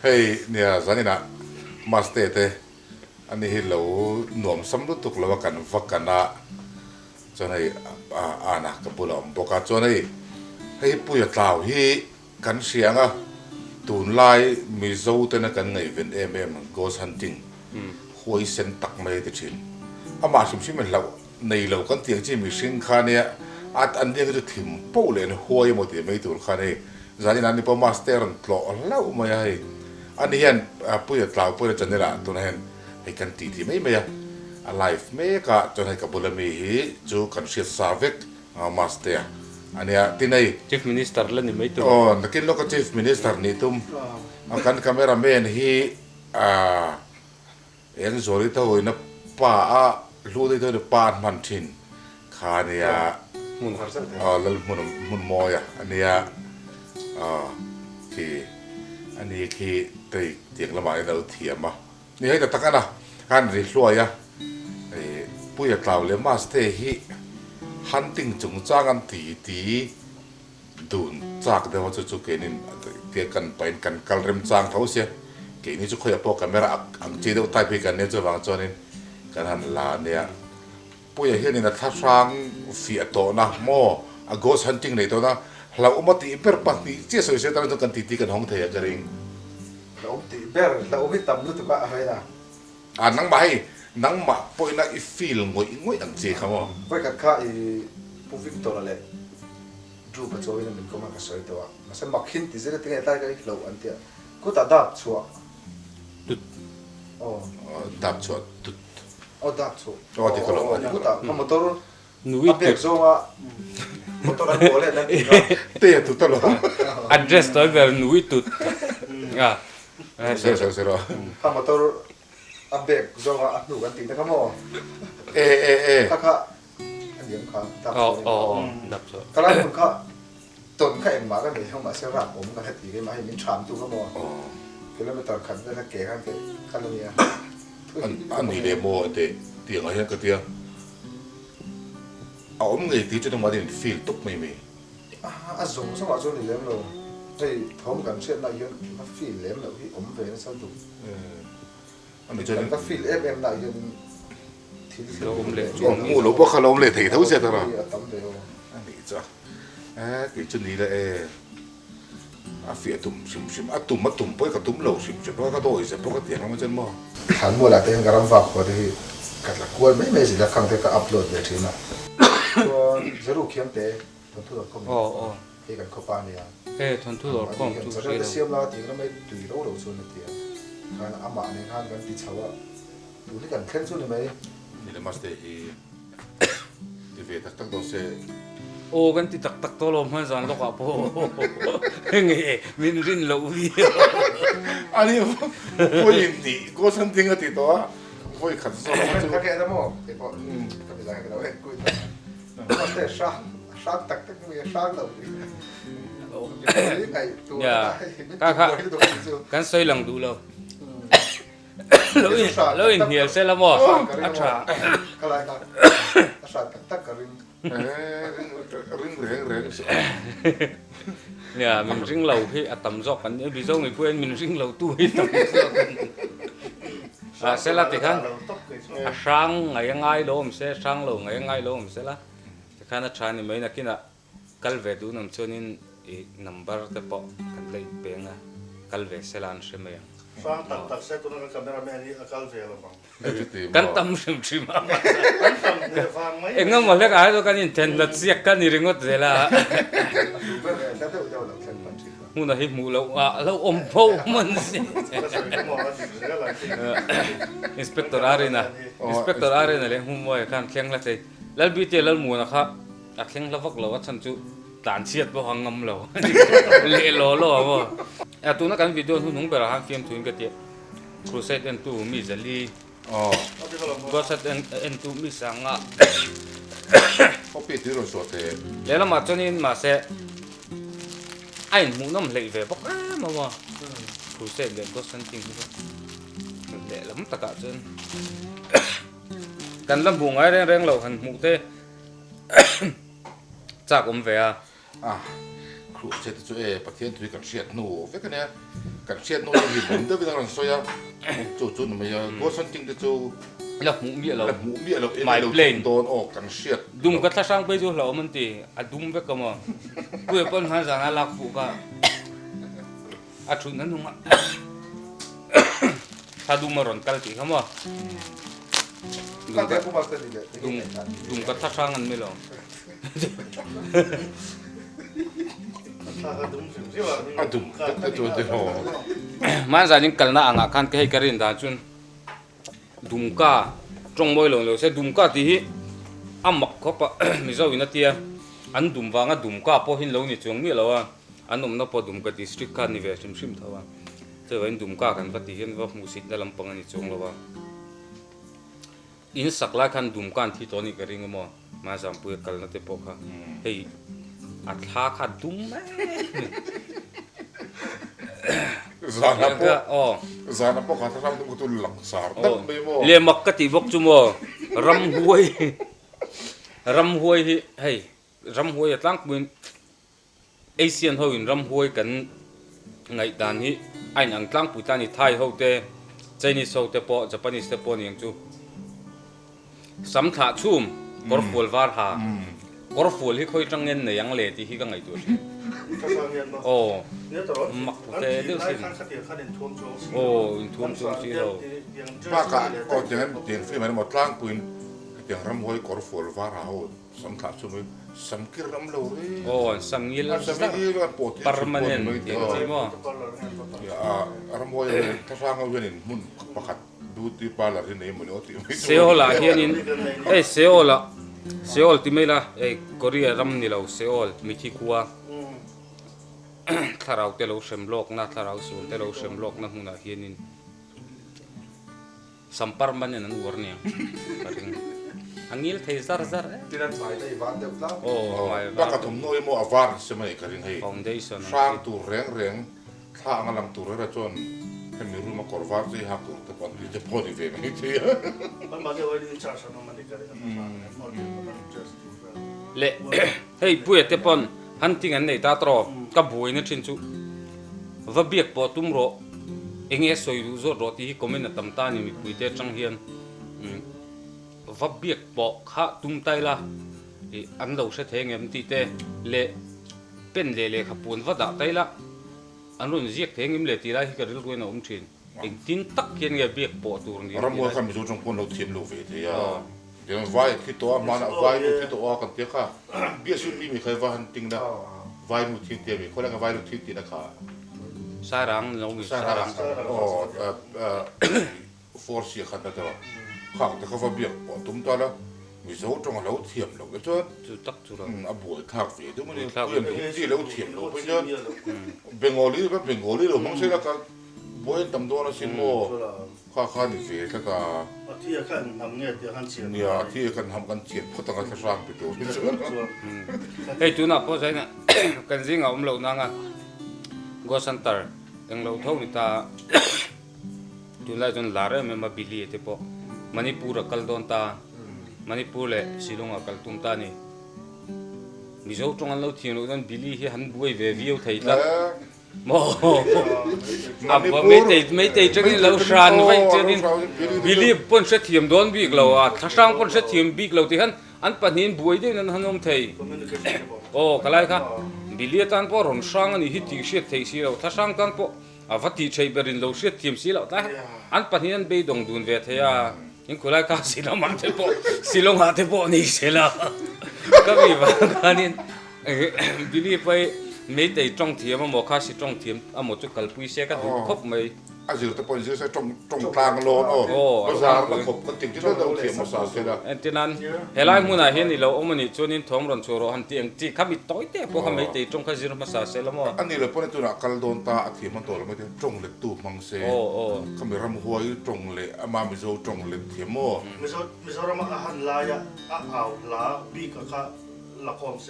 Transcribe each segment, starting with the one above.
เฮ้ยเนี่ยสันนี่นะมาสเตเตอันนี้เราหน่วมสำรุตุกแล้วกันฟักกันนะจนให้นะกับปุลอมบอกจนให้ปุยตาวให้กันเสียงอ่ะตูนไล่มีโซ่เต้นกันไงเป็นghost hunting หวยเส้นตักไม่ได้ชินอามาชิมเราในเรากันเตียงที่มีสิ่งข้าเนี่ยอันนี้ก็จะถิ่มปูเลยนะหวยหมดเลยไม่ตูนข้าเนี่ยจานนี้นั่นนี่พอมาสเตอร์นตลอดแล้วไม่ให้อันนี้เห็นปุยตาวปุยจันนี่ละตัวนั้นให้กันตีที่ไม่อะlife ไม่ก็จนให้กับบุรุษมีจูกันเชียร์ซาวิกมาสเตอร์อันนี้ที่ไหน Chief Minister แล้วนี่ไม่ตัว ohนักนโลก Chief Minister นี่ตุ้มกันคาเมราแมนฮียังโจริตเอาอินะป้ารู้ได้ตัวป้ามันชินขาเนี่ยแล้วมุนมอยอันนี้คืออันนี้คือเตียงละหมาดเราเทียมอ่ะนี่ให้แต่ตะกันนะการรีสวยอ่ะผู้ใหญ่กล่าวเลยมาสเตย์ฮีฮันติงจงจ้างกันตีดูนจากเดี๋ยวจะจุกเงินเกี่ยกันไปกันกัลเริ่มจ้างเท่าเสียเกี่ยนี้จะคุยกับพวกกันไม่ละอังจีเดี๋ยวไต่ไปกันเนี่ยจะวางจอนี่กันหันลาเนี่ยผู้ใหญ่เฮียนี่นะถ้าสร้างฝีโตนะโม่โกสฮันติงในตัวนะเราอุมาตีเปอร์ปัตติเจ้าสุดเสียตอนนั้นกันตีกันห้องเทียกันเองเราตีเปอร์เราไม่ตำรู้ตัวอะไรนะนังมาให้นังมาปอยนักอีฟิลงวยอันเจ้าเขาว่าไปกับข้าอีผู้วิกตอร์เลยรูปโจยนั่นมันก็มากระสอยตัวมันสมัครหินที่จะได้ตั้งแต่ก็อีกเหล่าอันเดียก็ตัดดับชัวดุดดับชัวดุดดับชัวที่เขาลงมาก็ตัดมอเตอร์นุ้ยตุดโซ่ว่ามอเตอร์อันโบเลยนั่นเองเตี้ยตุดตลอด address ตัวแบบนุ้ยตุดเสียมอเตอร์อันเบกโซ่ว่าอันหนูกันตีนะครับหมอถ้าข้าอันเดียวข้าดับชัวดับชัวก็แล้วมันก็ต้นข้าเองมาก็เลยเข้ามาเสียรับผมก็ให้ตีกันมาให้มินชามตัวก็หมอคือแล้วมาตัดขันแล้วถ้าเก๋ข้างเก๋ข้างตรงนี้อันนี้เดโมเตียงอะไรก็เตียงเอาผมไงที่จะต้องมาเดินฟิลตุกไม่มีสมสมัครจนนี่เลี้ยงเราได้พร้อมกันเช่นนายนมาฟิลเลี้ยงเราที่ผมเป็นสนุกอันนี้จะถ้าฟิลนายนที่เราผมเลยงูหลบว่าเขาลงเลยถี่เท่าเสียตลอดอันนี้จ้ะกี่จุดนี้เลยเฟียตุ่มชิมตุ่มมาตุ่มไปกับตุ่มเหลาชิมเพราะก็โดยเสร็จเพราะก็เตียงมันจะมั่วหันมัวหลักเตียงกระรำฝักพอที่กัดละกวนไม่สิละครั้งที่ก็อัพโหลดเลยทีน่ะตัวจะรู้เขียนเตะทนทุกข์ก็มีเกี่ยวกับข้อปานเนี่ยทนทุกข์ก็มีจะได้เสียมลาตีก็ไม่ตุยเราส่วนเตียงการอามาในข้างกันติดเชาวะดูนี่กันเคลื่อนส่วนไหมนี่แหละมาสเตย์ที่เวทักตั้งตัวเสโอ้กันที่ตักตัวลมมันสั่นลูกอ่ะพ่อเฮ้ยมินรินเราวิ่งอันนี้พูดอย่างนี้ก็สันติงกันติดตัวพูดขัดสนถ้าแกจะมองเดี๋ยวพอก็ไม่ได้กันแล้วเว้ยคุยมาเตะช่างตักมีช่างเรากันสวยหลังดูเราแล้วอินเดียเสร็จแล้วมั้งอัชราอะไรกันอัชราตักกระริงริงเนี่ยมันริงเราพี่อัตมจอกกันพี่ส่งไอ้พวกมันริงเราตู้ให้ตั้มจอกกันเสร็จแล้วที่ขันช่างไงยังไงล้มเสร็จช่างเราไงยังไงล้มเสร็จแล้วที่ขันช่างนี่ไม่นักกินอ่ะกัลเวดูน้ำชนินnumber แต่ปะกันเลยเปียงอ่ะกัลเวเซลันใช่ไหมฟังตักเซตุนักการเมืองนี่กัลเวลบ้างกันตั้มชิมกันตั้มเนี่ยฟังไหมเอ็งก็มาเล็กอะไรตัวกันอินเทนต์เสียกันนี่ริงก็เจล่ะมูน่ะฮิมูเราอมโพมันสิอินสเปกเตอร์อารีนะเลยหุ่มไว้ข้างเคียงละสิแล้วบีเจแล้วมูนะครับเคียงละฟักเราว่าฉันจูตานเชียดบ่หังงำเราเละล้อบ่ตัวนั้นกันวิดีโอหุ่นไปละฮะฟิล์มทุนกันเตี้ยครูเซตเอ็นตูมีจะลีก็เซตเอ็นตูมีสังอ่ะเขาปิดที่เราสวดเแล้วมาจนนี้มาเสไอ้หมูน้ำเละเว้ยบอกมาว่าครูเซตเล่นก็สันติงด้วยเละแล้วมันตะกะจนกันลำบุงไอ้เร่งเราหันหมูเต้จากอมเวียครูเสร็จจุเอประเทศทุยกันเชียดหนูเฟกันเนี่ย กันเชียนโน่นนี่ผมเดินไปทางโซยาจู่ๆมันยังก็สันติงจะจู่ แล้วหมูเบี้ยเรา แล้วหมูเบี้ยเราเอ็นเราโดนออกกันเชียด ดุมก็ถ้าช่างไปดูเรามันตีอะดุมไปก็มาเพื่อป้อนหาสารลักฟูก็อะชุนนั้นดุมอะถ้าดุมมาร้อนกันตีเขามา ก็แต่ผมว่าก็ดีเลย ดุมก็ถ้าช่างกันไม่หรอก ถ้าเขาดุมสิใช่ป่ะ อ่ะดุมก็จู่ๆโอ้ มันจะยังกันนะอ่างคันก็ให้กันเรียนได้จุนดุมก้าจงบ่อยลงเลยใช่ดุมก้าที่อ่ำมักเขาปะมิเจ้าวินาทีอันดุมวางอ่ะดุมก้าพอหินลงนี่จงมีแล้วอ่ะอันนั้นน่ะพอดุมก้าดิสตริกการนี่เวชิมชิมเท่าว่าเจ้าวันดุมก้ากันปฏิเห็นว่ามุสิตในลำปางนี่จงแล้วว่าอินสักลายคันดุมก้าที่ตัวนี้ก็ริงมั้งมาจำเพื่อกันนั่นเตปค่ะเฮ้ยอัตลาคัดดุมไหม Zana po, อ๋อ zana po kata ram tu betul langsar. Tak bemo. le makkati bok chumo ram huai hi hey ram huai atlang puin asian ho in ram huai kan ngai dan hi ain ang tlang pu tani thai ho te chinese ho te po japanese te po ning chu sam tha chum kor ful war ha kor ful hi khoi tang ngen ne yang le ti hi ka ngai tu ถ้าสร้างเงินมา โอ้ เนี่ยตลอดขั้นเดียวขั้นเด่นทวมโจม โอ้ทุ่มทุ่มสิเรา Maka oh jangan jangan film mana motlang puin yang ram hoi kor fol varao sam tak cuma samkir ram lori. โอ้สังยิล Sam ini kan pot. permanent ti mo Ya ram hoi terang awenin mun pakat duty parlor ini mun oti. Seoul ah hianin Seoul ti mai la Korea ram ni lo Seoul mi thi kuwa tharau te lo sem lok na tharau sul te lo sem lok na huna hianin sampar man an ur ni paring angil thei zar zar Tinan mai dai van deu tla. oh my Pakat tum noi mo avar semai karing hei. foundation Sang tu reng tha ngalam tu ra chon kami rumah korvar sih hak tu tepat di Jepun di film itu ya. มันมาเดี๋ยวไว้ที่ชาชนมันได้กันเลยครับมันจะ le hey puye te pon hunting an nei ta tro ka boi na chin chu va biak po tum ro enge soi ru zo ro ti comment na tam ta ni mi pui te chang hian va biak po kha tum tai la e an lo se theng em ti te le pen le kha pun va da tai la an run ziek theng im le ti la hi ka ril ko na um thin eng tin tak hian nge biak po tur ni Orang mua kami tu jong pun lo tiem lo ve ya. Jangan vai kita mana vai nu kita kan dia ka. Biasa ni mi kai vai hunting dah. Vai nu tin dia mi. Kau nak vai nu tin dia ka. sarang lo mi sarang Oh, force kan dah tu. Kang tu kau vai biak. Tum tu lah. Mi zo jong lo tiem lo. Itu chu tak chu ra abu thak ve tu muni. Dia lo tiem lo. Punya Bengali lo. Mungkin lah kan. Boy tam do na sin mo. Kha ni ve ka ka. ที่ขั้นทำเนี่ยที่ขั้นเสียง Ya, dia kan ham kan cien potong kan serang betul. hey tu na po sai na kan zinga lo na nga go center ang lo thau ni ta tu la jon lare me ma bili te po manipur kal don ta manipur le silong kal tum ta ni mi zo tong an lo thien lo don bili hi han buai ve view thai la mo abba me te chang lo shan vai chenin bili pon se thiam don bik lo a thasang pon se thiam bik lo ti han an panin buai de nan hanom thei คอมมิวนิเคชั่นบอก oh kalai kha bilia tan po ron sang ani hi ti she thei si lo tha sang tan po avati chei berin lo she thiam si lo ta an panian be dong dun ve thea in kulai ka si lo man te po si lo ha te po ni se la ka bi ba kanin bili pai me te trong thiam mo kha si trong thiam amo chu kal pui se ka du khop mai Azir tu pun saya trong tang lo oh. Besar lah kop penting kita dah utia masa saya. entinan helai muna hian ni lo omani chunin thom ron choro han ti ang ti khami toi te po khamei te trong kha zir ma sa se lamo Ani le pun itu nak kal don ta akhir man tol macam trong le tu mang se. oh Kami ram huai trong le ama mizo trong le tiamo. มิโซรามาอาหารลายะอาเอาลาบีกะค่ะละครเส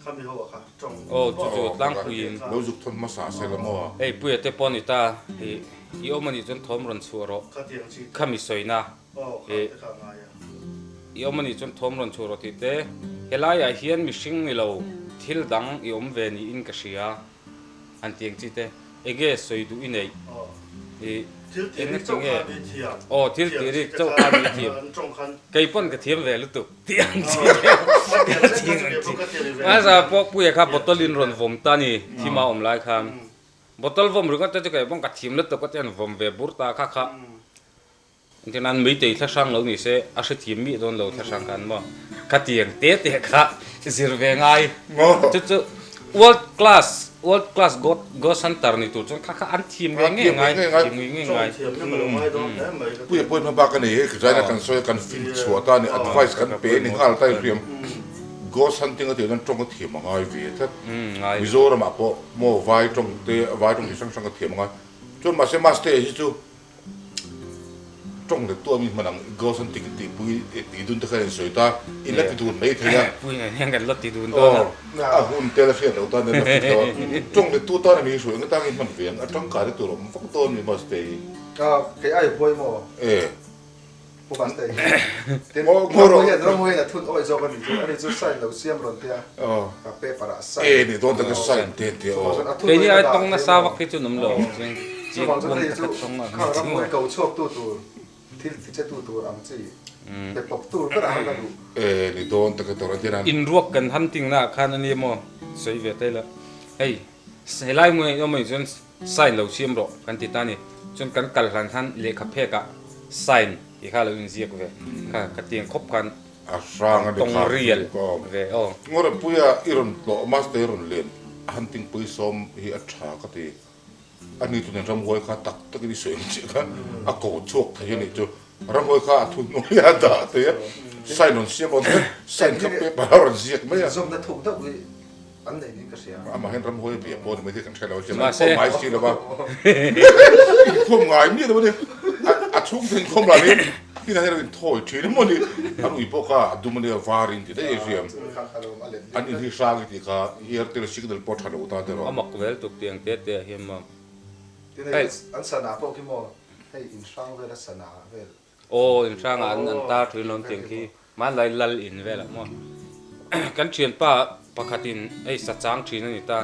ข้ามีหัวค่ะจง oh chu chu tlang puin Lo zuk thon masa se lamo. ei puye te poni ta i omani chun thom ron churo ข้าเตียงชี khami soina โอ้ข้าจะข้างายะ i omani chun thom ron churo ti te helai a hian mi hring ni lo thil dang i om ve ni in ka ria an tiang chi te ege soi du inei 哦， e 其实体力中看比体啊， o thil ti ri chau ka mi thiam 中看， kai pon ka thiam ve lu tu tiang chi 啊， ma sa po pu ya kha botolin ron vom ta ni thima om lai kham botol vom ru ka ta kai pon ka thiam lu tu ka ten vom ve bur ta kha kha tin an mi te thla sang lo ni se a se thiam mi don lo thla sang kan mo ka tiang te te kha zir ve ngai chu chu world class go center ni tu chon kha kha an thiam ve ngai ngai thiam ngai 中 ngai 体那么容易都，哎，每个 puya puya ma ba kan he ka jana kan so kan fin chua ta ni advice kan pe ni hal tai riam go something ati dan tong thi ma ngai ve ta ngai mizoram ma po mo vai tong te vai tong sang sang thi ma ngai chon ma se ma stay hi chu tong de to mi manang go something ti pui ti dun ta khan so ta in la ti dun mai thaya pui ngai hang kan lot ti dun to oh a hun te la fian ta ne la to tong de tu ta mi so nga ta ngi man ve a tong ka de tu ro fak ton mi ma stay ก็แค่ไอ้บวยโม่ eh ผู้บันเตยเต็มโม่เห็นเราโม่เห็นทุนโอ้ยจอกันอยู่อันนี้จะใส่เราเสียมรอนเตีย oh กับเป๊ะปะละใส่ eh ni don ta ka sai te te oh ke ni ai tong na sa wak ki chu num lo jing จีบอลจะได้จู่ข้าวเราโม่เกาชอบตู้ที่จะตู้อังจีเป็นปกตู้ก็ได้กันดู eh ni don ta ka to ra tiran in ruak kan hunting na khan ani mo sei ve te la hey sei lai mo yo mai jon sign lo chiam ro kan ti ta ni chon kan kal han han le kha phe ka sign i kha lo in ziak ve ka tiang khop kan asang ade tong real ko ve o ngora puya iron lo master iron len hunting pui som hi a tha ka ti ani tu nen ram hoi kha tak tak ni soin chi ka a ko chok thai ni chu ram hoi kha thu no ya da te sai non sia bon sai ka pe ba ron ziak me ya ส้มจะถูกต้องอันไหนนี่ก็เสีย ama hen ram hoi pe po me ti kan thela chi Ma ma se. mai chi la ba khom ngai mi da ni a chung thing khom la ni ki na rin thoi chi ni mo ni anu i po ka du mo ni varin ti dai riam ข้างๆเรามาเล่น an in hi sang ti ka hier te signal pot halo ta te ro amak vel tuk tiang te te hiam ma ที่นี่อันสนาพวกที่โม่ให้อินช่างเวลาสนาเวล o in sang an ta thrin lon tiang ki ma lai lal in ve la mo kan chian pa pakhatin ei sa chang thin ani ta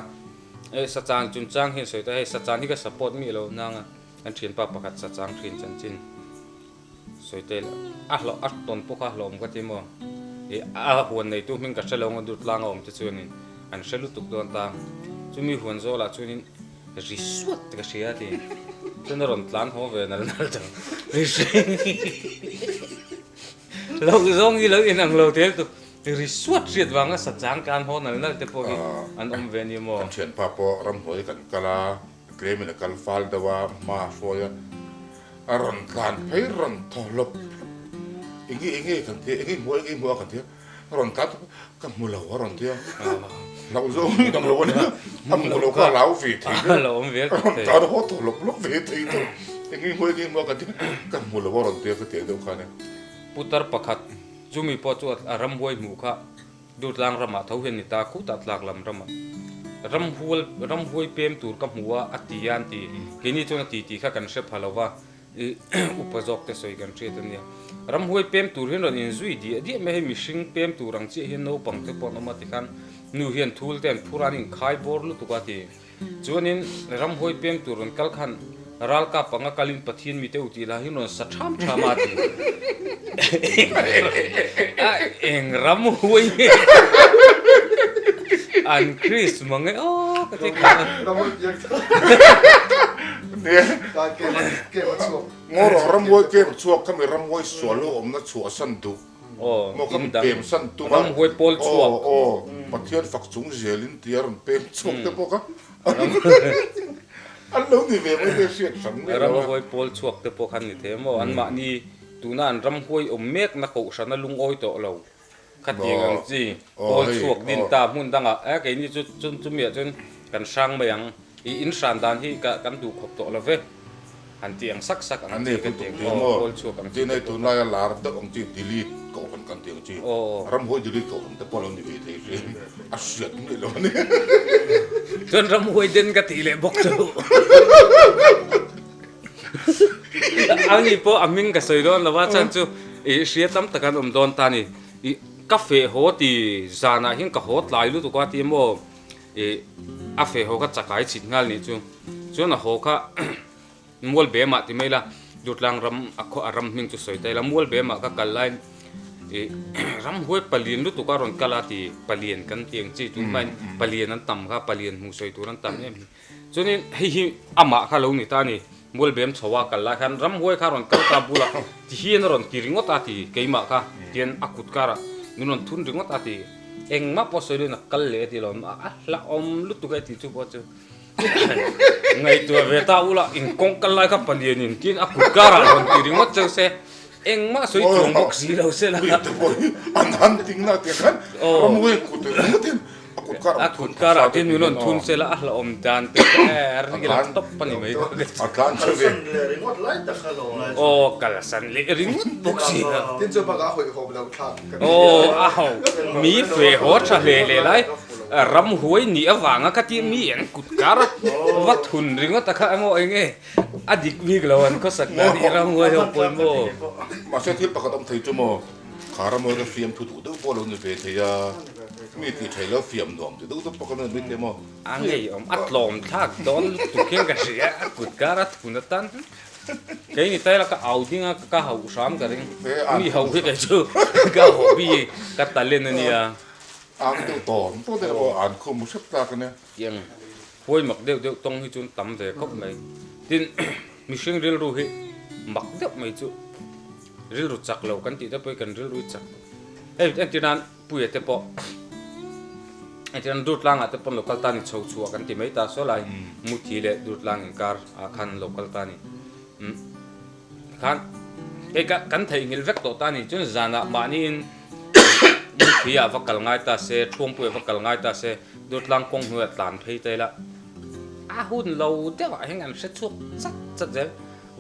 ei sa chang chun chang hin soi ta ei sa chang hi ka support mi lo nanga kan chian pa pakhat sa chang thin chan chin soi te la a lo a ton pu kha lom ka ti mo e a huan nei tu min ka chalong du tlang om te chuanin an shelu tuk don ta chumi huan zo la chuanin ri suat ka sia ti chun ron tlan ho ve nal nal ta ri lo zong gi lo in ang lo te tu ri suat riat wanga sa chang kan ho nal nal te po gi an om ve ni mo kan chen pa po ram hoi kan kala kremi na kal fal da wa ma foya aron kan phei ron tholop ingi kan te ingi mo kan te ron ta kan mu lo ron te lau zo kan lo ne am mu lo ka lau vi ti lo om ve ron te ta ho tholop lo vi ti to ingi mo kan te kan mu lo ron te ka te do ka ne putar pakhat chumi po chu aram hoi mu kha du tlang rama tho hen ni ta khu ta tlak lam rama ram hoi pem tur ka muwa atiyan ti kini chuna ti kha kan se phalowa upazok te soi kan tre tania ram hoi pem tur hin ron in zui di me he mishing pem turang chi hin no pang te pon ma ti kan nu hian thul ten phuranin khai bor lu tu ka ti chuanin ram hoi pem tur ron kal khan ral ka panga kalin pathin mi te uti la hin ron sa tham thama ti eng ram hoi an Chris mange o ka ti ka เราไม่ยัง ne การเก็บมาช่วง ngoro ram hoi ke chuak ka mi ram hoi so lo om na chu san tu o mo kam in dang pem san tu ram hoi pol chuak pathian fak chung zelin tiar pem chuak te po ka an lo ni ve mai te siat sang ne ram hoi pol chuak te po khan ni the mo an ma ni tuna an ram hoi om mek na ko sana lung oi to lo khating ang chi pol chuak din ta mun danga a ke ni chu mi chun kan sang mayang i in san dan hi ka kan du khop to lo ve an tiang sak sak an ang ne ti pu ka tu ti mo pol chuak ang ti nei tu na ya lar da ong ti delete ko kan ti chi ram hoi delete ko te po lo ni ve te ri a siat ni lo ni chun ram hoi den ka ti le bok chu ani po aming ka soi don lawa chan chu e ria tam takan don ta ni i cafe ho ti zana hin ka hot lai lu tu ka ti mo e a fe ho ka chakai chin ngal ni chu chuan a ho kha mual be ma ti mai la dutlang ram akho aram hming chu soi tai la mual be ma ka kal line e ram hoi palien lu tu ka ron kala ti palien kan tiang chi tu mai palien an tam kha palien mu soi tu ran tam em chunin hei hi ama kha lo ni ta ni mual bem chawa kal la khan ram hoi kha ron kal ta bula ti hian ron ki ringot ati keima kha tian akut kara nunon thun ringot ati engma po soi na kal le ti lom a la om lu tu ka ti chu po chu ngai tu ve ta ula in kong kal lai kha palien in tin akut kara ron ki ringot chu se engma soi chung bok si lo se la an han ting na te khan ramwe ku te tin akut kara tin nunon thun se la ahla om dan te er ni la top pani mai akan cheve San le ringot lai ta khalo lai. o kalasan le ringot bok si tin chu baka hoi ho lo thak o aho mi fe ho tha le lai ram huai ni awanga ka ti mi en kut kara wa thun ringot ta kha mo enge adik wi glawan ko sak na ni ram huai ho poi mo ma se thil pakat om thei chu mo khara mo ga fiam thu thu do polo ni ve the ya mi ti thei lo fiam dom tu do pakat ni te mo ange om atlom thak don tu ken ka sia kut kara thun tan cái này tay là cái áo tiếng cái hậu sám cái đấy mi hậu cái chứ cái hậu bi cái tay lên này à ang tu ton to de o an khu mu sap ta kan ne yang phôi mặc đều đều tông hi chun tắm về khóc mày tin mi sinh ril ru hi mặc đều mày chu ril ru chak lâu kan ti da poi kan ril ru chak em tin an pui te po anh tin đút lang at pon local ta ni chou chu kan ti mai ta so lai mu thi le đút lang in kar a khan local ta ni khan cái kan thei ngil vek to ta ni chun zana mani in thì à vắt cào ngay ta sẽ chuông bụi vắt cào ngay ta sẽ đốt lang công huyệt tàn phê tây la hun lâu thế vậy anh sẽ chuốc chắc chắc thế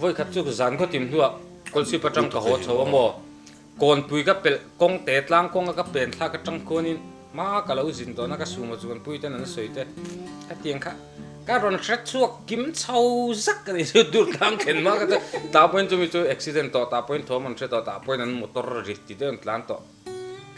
với khách chuốc dàn có tìm thua con si bắt trăng cả hồ châu mò còn bụi cái bể công tết lang công cái bể thà cái trăng con in mà cái lâu dính đó nó cái sum mà chuan bụi tên nó sôi thế cái tiếng khác cái ron sẽ chuốc kiếm sâu sắc cái này đốt lang khen mà cái ta point cho mình cho accident to ta point thua mình sẽ to ta point anh motor rít thì đấy lang to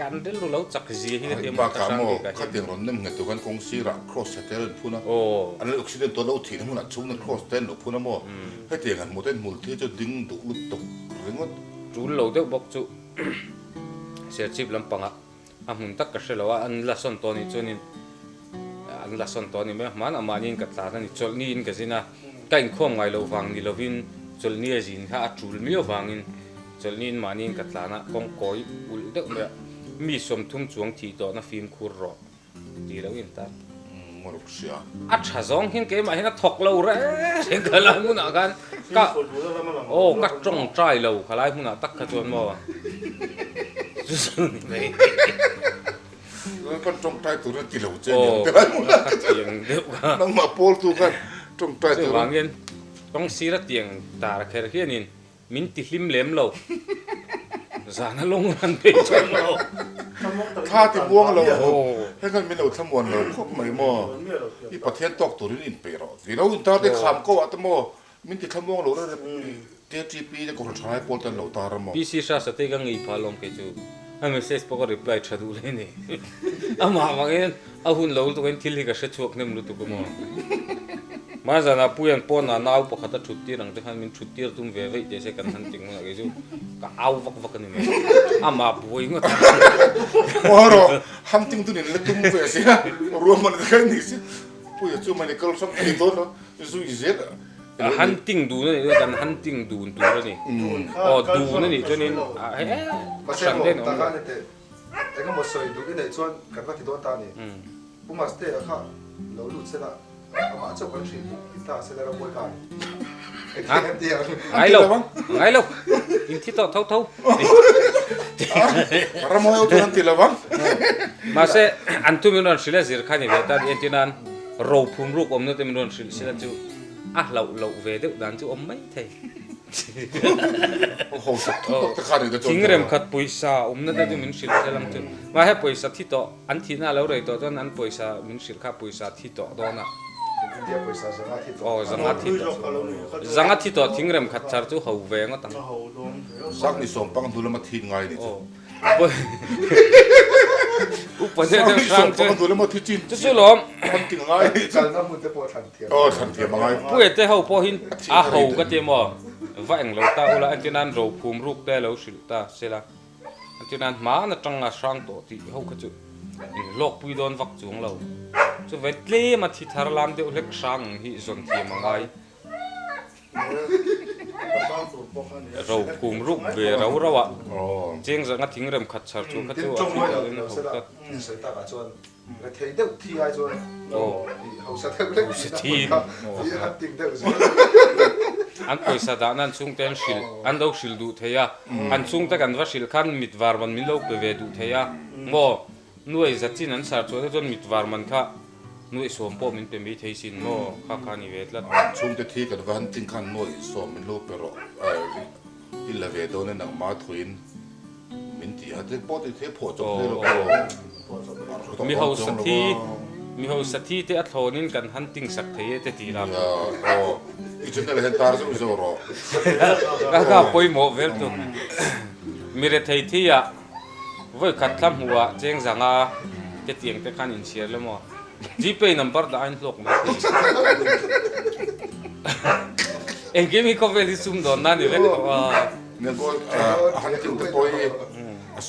kan del lo chak ji hi ti ba ka mo ka ting ron nem nge tu kan kong si ra cross settle phuna o an accident to lo thi na huna chung na cross ten lo phuna mo he te kan mo ten mul thi cho ding du lu tok ringot chu lo de bok chu se chip lam panga a mun tak ka se lo an la son to ni chunin an la son to ni me man amanin ka tla ni chol ni in ka zina kain khom ngai lo wang ni lovin chol ni azin ha chul mi wangin chol ni in manin ka tla na kong koi ul de me mi som thum chuang thi to na film khur ro ti lo in ta mo ru sia a tha zong hin ke ma hin a thok lo re ka la mun a kan ka o ka trong trai lo khalai mun a tak ka chuan mo chu ni mai kan trong tai tu na ti lo che o ni te mo ka tiang deu ka nang ma pol tu kan trong tai chu tu wang yen tong sira tiang ta ra kher hian in min ti hlim lem lo zana long ran pe chuan lo tha ti buang lo o he kan min lo thamon lo khop mai mo i pathian tok tu rin in pe ro vi lo in ta de kham ko at mo min ti thamong lo re TTP de ko thai pol tan lo ta ra mo PC sa sa te ga ngi pha long ke chu a message po ko reply thadu le ni ama wangen a hun lo to ken thil hi ka se chuak nem lu tu ko mo ma zana puyan pon na nau po khata thutti rang te khan min thutti tum ve ve de se kan han ting na ge chu ka au vak vak ni me ama boi ngot Oro, hunting tu ni le tum ve sia. Ro man kan ni si. Pu ya chu man kal sam ni to no. Zu izet. hunting du na ni kan hunting du tu ra ni o du na ni cho nên ma se sang mo den ta kan te e ka mo soi du ni chuan kan va ti don ta ni pu ma ste kha lo lu se la ama cho kan shi ta se la boy ka ngay lâu in thi to thâu thâu Para mo yo tu han ti lawang. mà sẽ ăn tu mình nói sila zir khani về ta đi tin ăn rau phum ruk om nó tem nói sila chú lẩu lẩu về được đàn chú om mấy thầy Ho sa tu ta khani da chính rem khát paisa om nó tem mình sila sẽ làm chú mà hết paisa thi to ăn thi na lâu rồi to cho ăn paisa mình sila khát paisa thi to đó na dia paisa janga thi to zanga thi to chính rem khát char chú hậu về ngó tăng sak ni som pang du la ma thin ngai ni. อุปนิสัยสร้าง ก็มันตัวแล้วมาที่จีน จะล้อม มันจริงไง กันน้ำมันจะปวดทันเทียม อ๋อทันเทียมมาไง ผู้เอเจ้าพอหินเฮาก็เตมอว่าเองเราตาอุละอันที่นั้นเราภูมิรูปได้เราสิตาเสละอันที่นั้นมานะจังอาสร้างตัวที่เฮาก็จะโลกปุยโดนวักจวงเราจะเวทเลมาที่ทารลามเดียวเล็กสร้างฮิจนเทียมไงเราภูมิรูปเวเราอะ อ๋อ เจียงจะงัดทิ้งเริ่มขัดชาร์จูขัด ติ ตั น ว จงไว้เราเสร็จแล้วใส่ตากระชวนแล้วเทียเดียวที่ไอ้ชวนเขาสัตว์เล็กที่หัดติงเดียวสิ อันไปสดานันซุงเต็นชิลอันดอกชิลดูเทียอันซุงตะกันว่าชิลขันมิดวาร์มันมิโลกเวดูเทียโมหน่วยจัดจีนันสารชัวจนมิดวาร์มันค่ะหน่วยสวมปอมินเป็นวิธีสินโมข้าขานิเวศละ ช่วงที่กันวันจริงขันน้อยสอมันโลเปโรอิลเวโดนนังมาทวินมินตีฮัตเตปอติเทพอจบเลยหรอ มีเฮาสัตที่ที่อัตโนินกันฮันติงสักเทียที่ตีรา อ๋ออีจุดนั้นเห็นตาซึ่งจะรอ ก็ปอยโมเวลตุมีเรทัยที่อ่ะไว้ขัดทำหัวเจียงจังอ่ะจะเตียงแต่ขันอินเชียร์เลยมั้งจีเป็นนัมเบอร์ได้หลอกมาเอ็งกี้มีคอเวลิซุ่มโดนนั่นอยู่เลยว่า เนี่ยก็ฮันติงตะปอย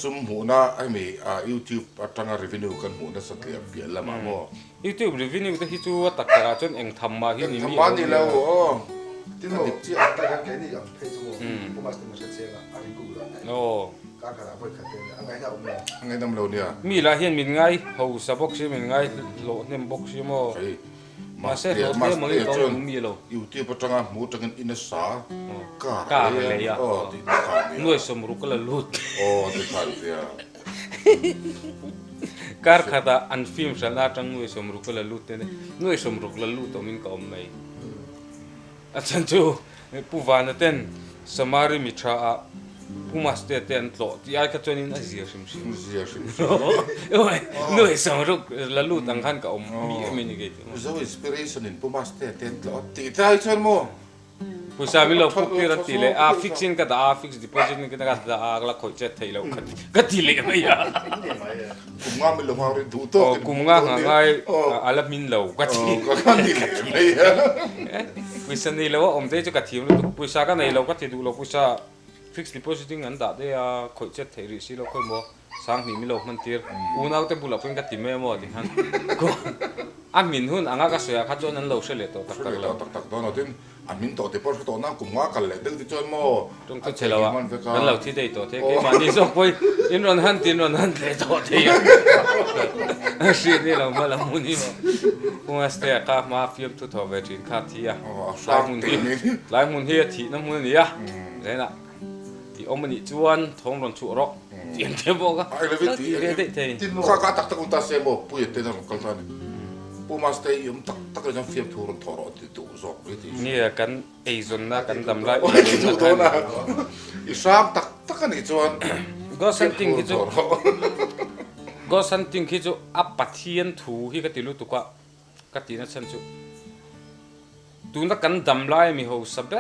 ซุ่มหัวน่ะไอ้มีYouTube ตั้งรีวิวกันหัวน่ะสักเดียวเปลี่ยนละมั้งว่า YouTube review ที่จู่ว่าตัดกระจนเอ็งทำมาที่นี่มี ทำบ้านนี่แล้วอ๋อ ที่หนูที่อัตตากันแค่นี้อย่างเพจมูผมมาสมัครเชียร์อะไรกูละ โอ้ การขนาดไปขัดเองอะไรที่เอามา ไงน้ำเราเนี่ย มีละเห็นมินไงเขาสะบกชิมินไงโหลดเนี่ยบกชิโม ไอ้ มาเสร็จโหลดเนี่ยมันก็ต้องมีโล อยู่ที่ประจังหมูจังอินสากาเลยอ๋อที่ขาด หน่วยสมรุกก็ละลุด อ๋อที่ขาดเนี่ย การขัดอันฟิล์มฉันอาจังหน่วยสมรุกก็ละลุดเนี่ยหน่วยสมรุกละลุดตัวมินก็ไม่อาจารย์จูผู้วานเต้นสมาริมิทราผู้มาสเตเต้นโตที่ไอ้ขจนินอาเซียชิมชิม เสียชิม โอ้ยหน่วยสมรุกละลุดอังคันก็มีไม่นี่กี่ตัว จะว่าอินสปิเรชันอินผู้มาสเตเต้นแล้วตีใจฉันโม ผู้ชายมีเราพูดที่รัติเลยฟิกซินก็ได้ฟิกซ์ดิพอซิตนี่ก็ได้ละคอยเจ็ดไทยแล้วก็ตีเลยไม่ยาก กุมงาไม่ลงมาเรียนดูโต๊ะ กุมง่ายง่ายอาลับมินเราก็ตี ก็ขันดีเลยไม่ ผู้ชายนี่เราอมเตจะกัดทีมเราผู้ชายก็ในเราก็ตีดูเราผู้ชายฟิกซ์ดิพอซิตงั้นได้เดียคอยเจ็ดไทยริสิเราคอยโมสังนี่มีเรามันตีอุณเอาแต่บุหรี่เป็นกัดทีมไม่หมดดิฮันก็อามินหุ่นอ่างก็สวยข้าจนนั้นเราเฉลี่ยตัวตัก ก็เลย เรา ตักโดนเอาทิ้งอามินต่อที่พอสตอน่ากุมงากันเลยดึงที่จนโม ตรงที่เชลวะนั่นเราที่ได้ตัวเทกี้มันนี่ส่งไปอินรอนฮันเลยตัวเทียสิ่งนี้เรามาละมุนี่มั้งกูมาสเตย์ก้ามาฟิล์มทุกทวีจินข้าที่อ่ะหลายมุนที่ที่น้ำมุนนี่อ่ะเลยนะที่อมนี่จวนท้องร้อนชุรกที่เต็มบอกอ่ะ ไอ้เลยที่ เรียนได้เท่ ข้าก็ตักอุนตาเซโมปุยเต้นกันตอนนี้ผู้มาสเตย์ยมตักเลยจังฟิล์มทูรนทอร์ติดตัวสอบเลยที่ นี่กันไอ้ส่วนนั้นกันดำไร โอ้ยจุดโดนอ่ะอีสามตักกันอีจวน ก็สันติงที่จูก็สันติงที่จูอัปปะเทียนถูที่กติลุตุกะกตินัชนจูตูนักกันดำไรมีหัวสับเบ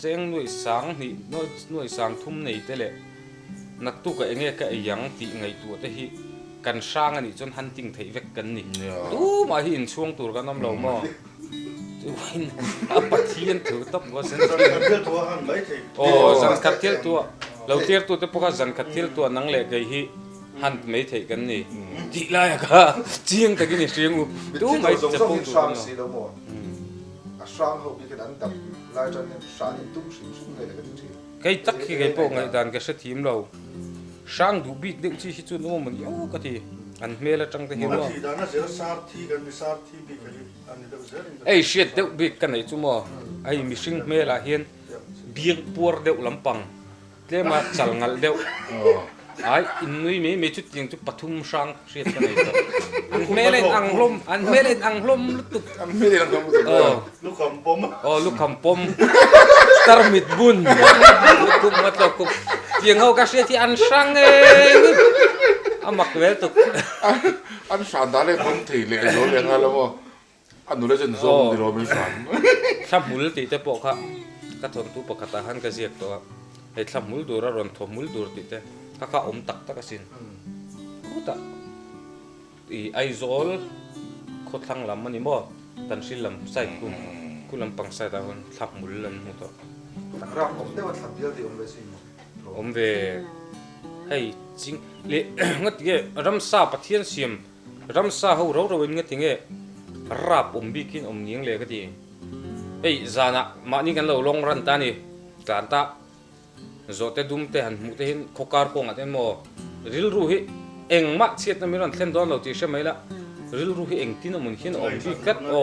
เจงหน่วยสังนี่หน่วยสังทุ่มในเตเลนักตุกะเองก็ยังตีไงตัวแต่ที่กันสร้างอันนี้จนฮันติงไทยเวกกันนี่ตู้มาที่อินช่วงตัวกันน้ำเราหม้อจะวินอัปปะเทียนถูตับว่าเส้น โอ้จันคัดเทียตัวเราเทียตัวแต่พวกจันคัดเทียตัวนั่งเล็กไอ้ฮีหันไม่ถึงกันนี่ดีเลยก็เจียงแต่กินเสียงตู้ไม่จะพูดตัว ช่าง เนาะ สีเราหมดช่างเขามีกันอันดับลายจนช่างตุ้งสิงเลยก็จริง ไก่ตักที่ไก่พวกไงดันก็เสียทีมเราช่างดูบีดเด็กที่ฮิจุนว่ามันยาวก็ทีอันเมล่จังแต่เห็นว่าไอ้เช็ดเด็กบีกันไหนจุ่มว่าไอ้มิชิงเมล่เห็นเบียงปัวเด็กลำปังเรียกมาจัลงัลเด็กไอ้อินนุยมีจุดยังจุดปฐุมช่างเช็ดกันไหนตัวอันเมล่อังลมอันเมล่อังลมลุก ไม่ได้ทำ ลูกคำปม oh lu kampom tarmit bun kum matlo kum yang hau kasih ti ansang amak wel tu อันสานได้เลยคนถี่เลยโน้ตยังไงแล้วว่าอันนู้นเลยจนส่งที่เราไม่สาน samul ti te po kha ka thon tu po katahan ka ziak to ai samul dura ron thomul dur ti te ka om tak tak asin uta ai zol kho thlang lam ani mo tan sil lam sai ku lam pang sai ta hon thak mul lan mu to ram om te wa thap bil ti om ve si om ve hei ching le ngat ge ram sa pathian siam ram sa ho ro ro ngat tinge rap om bikin om ning le ka ti ei zana ma ni kan lo long ran ta ni kan ta zote dum te han mu te hin khokar ko ngaten mo ril ru hi eng ma chiat na miran thlen don lo ti she mai la ril ru hi eng tin mun hin om bi kat o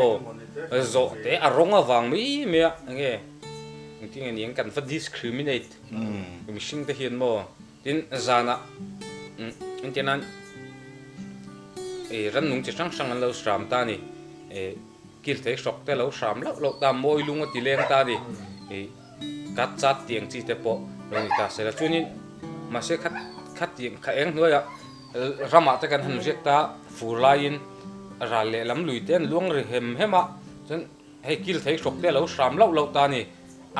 zo te aronga wang mi me nge ting en yang kan fa discriminate mi sing te hian mo tin zana intenan ran nung chi sang sang an lo sram ta ni kil te sok te lo sram lo ta moi lunga ti leng ta ni kat chat tiang chi te po lo ni ta se la chunin ma se khat tiang kha eng noya rama ta kan han jek ta furlain ra le lam lui ten luang ri hem hema chen hei kil thei sok te lo sram lo ta ni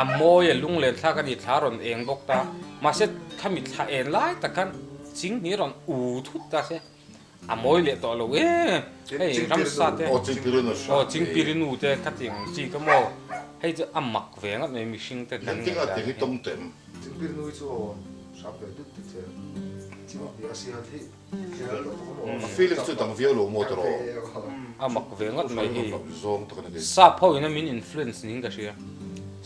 a moi lung le thla ka ni tharon eng bok ta ma se khami thla en lai ta kan ching ni ron u thut ta se a moi le to lo hei ram sa te o ching piru no o ching pirinu te khating chi ka mo hei chu amak venga me mi sing te kan ting a ting tom tem tin pir nui chu sap ve du ti che chi ma bi asi ha thi feeling chu tang violo mo to ro amak venga me hi zong to kan sa pho ina min influence ning ka sia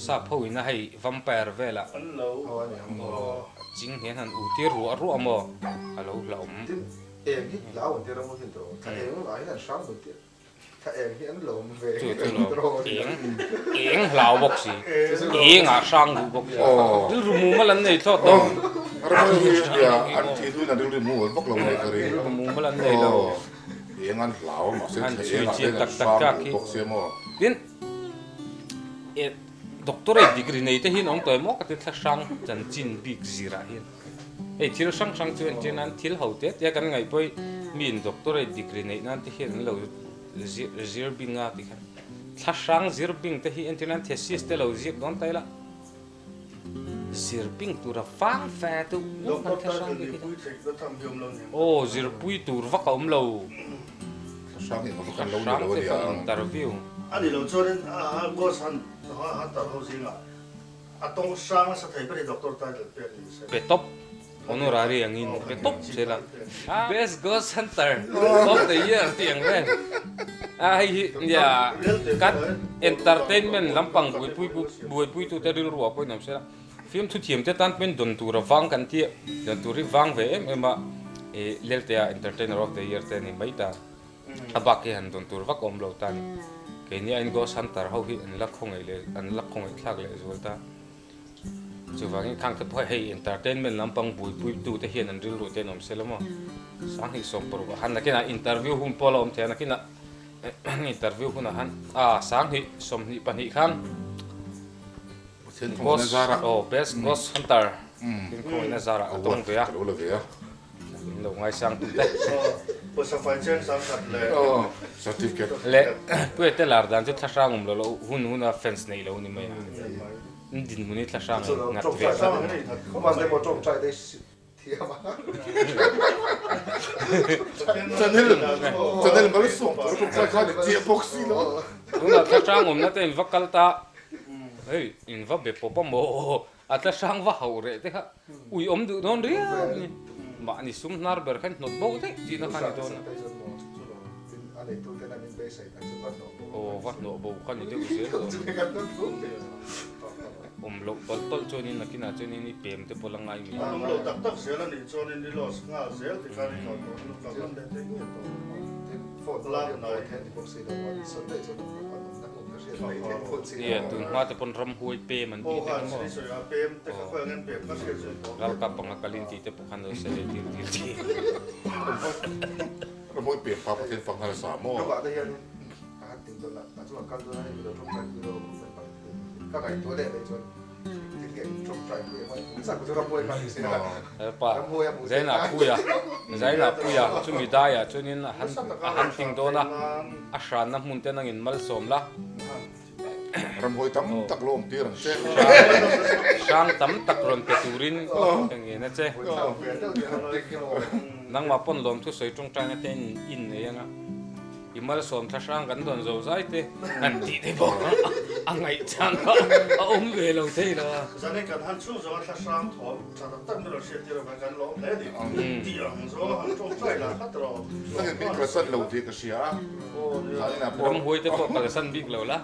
sa pho ina hei vampire vela an lo ching hian han u ti ru amo alo laum tin em hi lao on te ra mo hin tro tha em ai na sang do ti tha em hi an lo mo ve chu lo eng lau bok si eng a sang ru bok dil ru mu malan nei tho to ara mo ya an ti du na du mu bok lo nei kari ru mu malan nei lo eng an lao ma se An the chui eng chi an tak tak tak ka tak ki. bok se mo tin doctorate degree nei te hin ong toy mo ka ti thla sang chan chin big zira hin ei thil sang chu en an thil ho te ya kan ngai poi min doctorate degree nei nan te hin lo zir binga ti khan thla sang zir bing te hi en tin an thesis te lo zik don tai la zir bing tu ra fang fa tu lo kan ko thla ta sang ni ki pui thei lo tham hiom lo ni o zir pui tur va kaum lo sang ni kan lo sang lo te fa ya interview ani lo chorin a go san ha ta ho singa atong sang sa thei pe doctor ta de pe ni se pe top honorary angin pe top sela best ghost hunter of the year tiang ven ai ya kat entertainment lampang bui pui tu te rin ruwa poi nam sela film thu thiam te tan pen don tu ra wang kan ti don tu ri wang ve em ma lel te entertainer of the year te ni mai ta abak ke han don tur va kom lo tan ke ni ein ghost hunter ho hi an la khong ai le an la khong ai thak le zol ta chu wangi khang te phoi hei entertainment lampang bui pui tu te hian an ril ru te nom selamo sang hi som por han na kina interview hum polom te na kina interview huna han sang hi som ni pan hi khang sen ko na ghost zara oh best ghost hunter kin ko na zara atong ve ya lo ve ya lo ngai sang tu te po sa fai chen sang khat le oh certificate le pu te lar dan chu thasang um lo hun fence nei lo ni mai din muni thasang chu lo ngat chok ve chai ko man de mo chok chai de thi ma Chanel mal so ko ka ka de ti boxi lo Una thasang um na te vakal ta hey in va be popa mo ata sang va haure te kha ui om du don ria ma ni sum nar ber khan not bo te ji na khan don ale tu te na min be sai ta chu ba no o va no bo khan ni de u se lo tol choni na kina choni ni pem te polangai mi ang lo tak tak se la ni chorin ni lo nga se ti ka ni lo lo ka kan de te ni to for la na te ni box sai da wa so te chu na ko na mo ka se mai te ko chi ye tu ma te pon ram hui pe man o ti te ha mo si so ya pem te ka ko ngen pem ka se so gal ka pang kalin ti te pokhan do se le ti ro mo pe pa pa ten fang ha sa mo no ba da ya ni ka tin to la ta chu ka do na ni lo chok chai lo ka kai to le le chu ti ke chok chai ku ma sa ku ra mo ka ni se la pa zaina puya chumi da ya chunin han ting do na a shran na mun te nang in mal som la ram hoi tam tak lom ti ran che sang tam tak ron te turin ang ina che nang ma pon lom thu soi trong tang ten in ne yang imal som tha sang kan don zo zai te an ti te bo angai chang a ve lo te lo zane kan han chu zo ta sang tho cha ta tam lo she ti lo kan lo le di ti ang zo han trong trai la khat ro นั่นมีกระสันเหลาที่กระเสียหลายนะ ram hoi te po ka san big lo la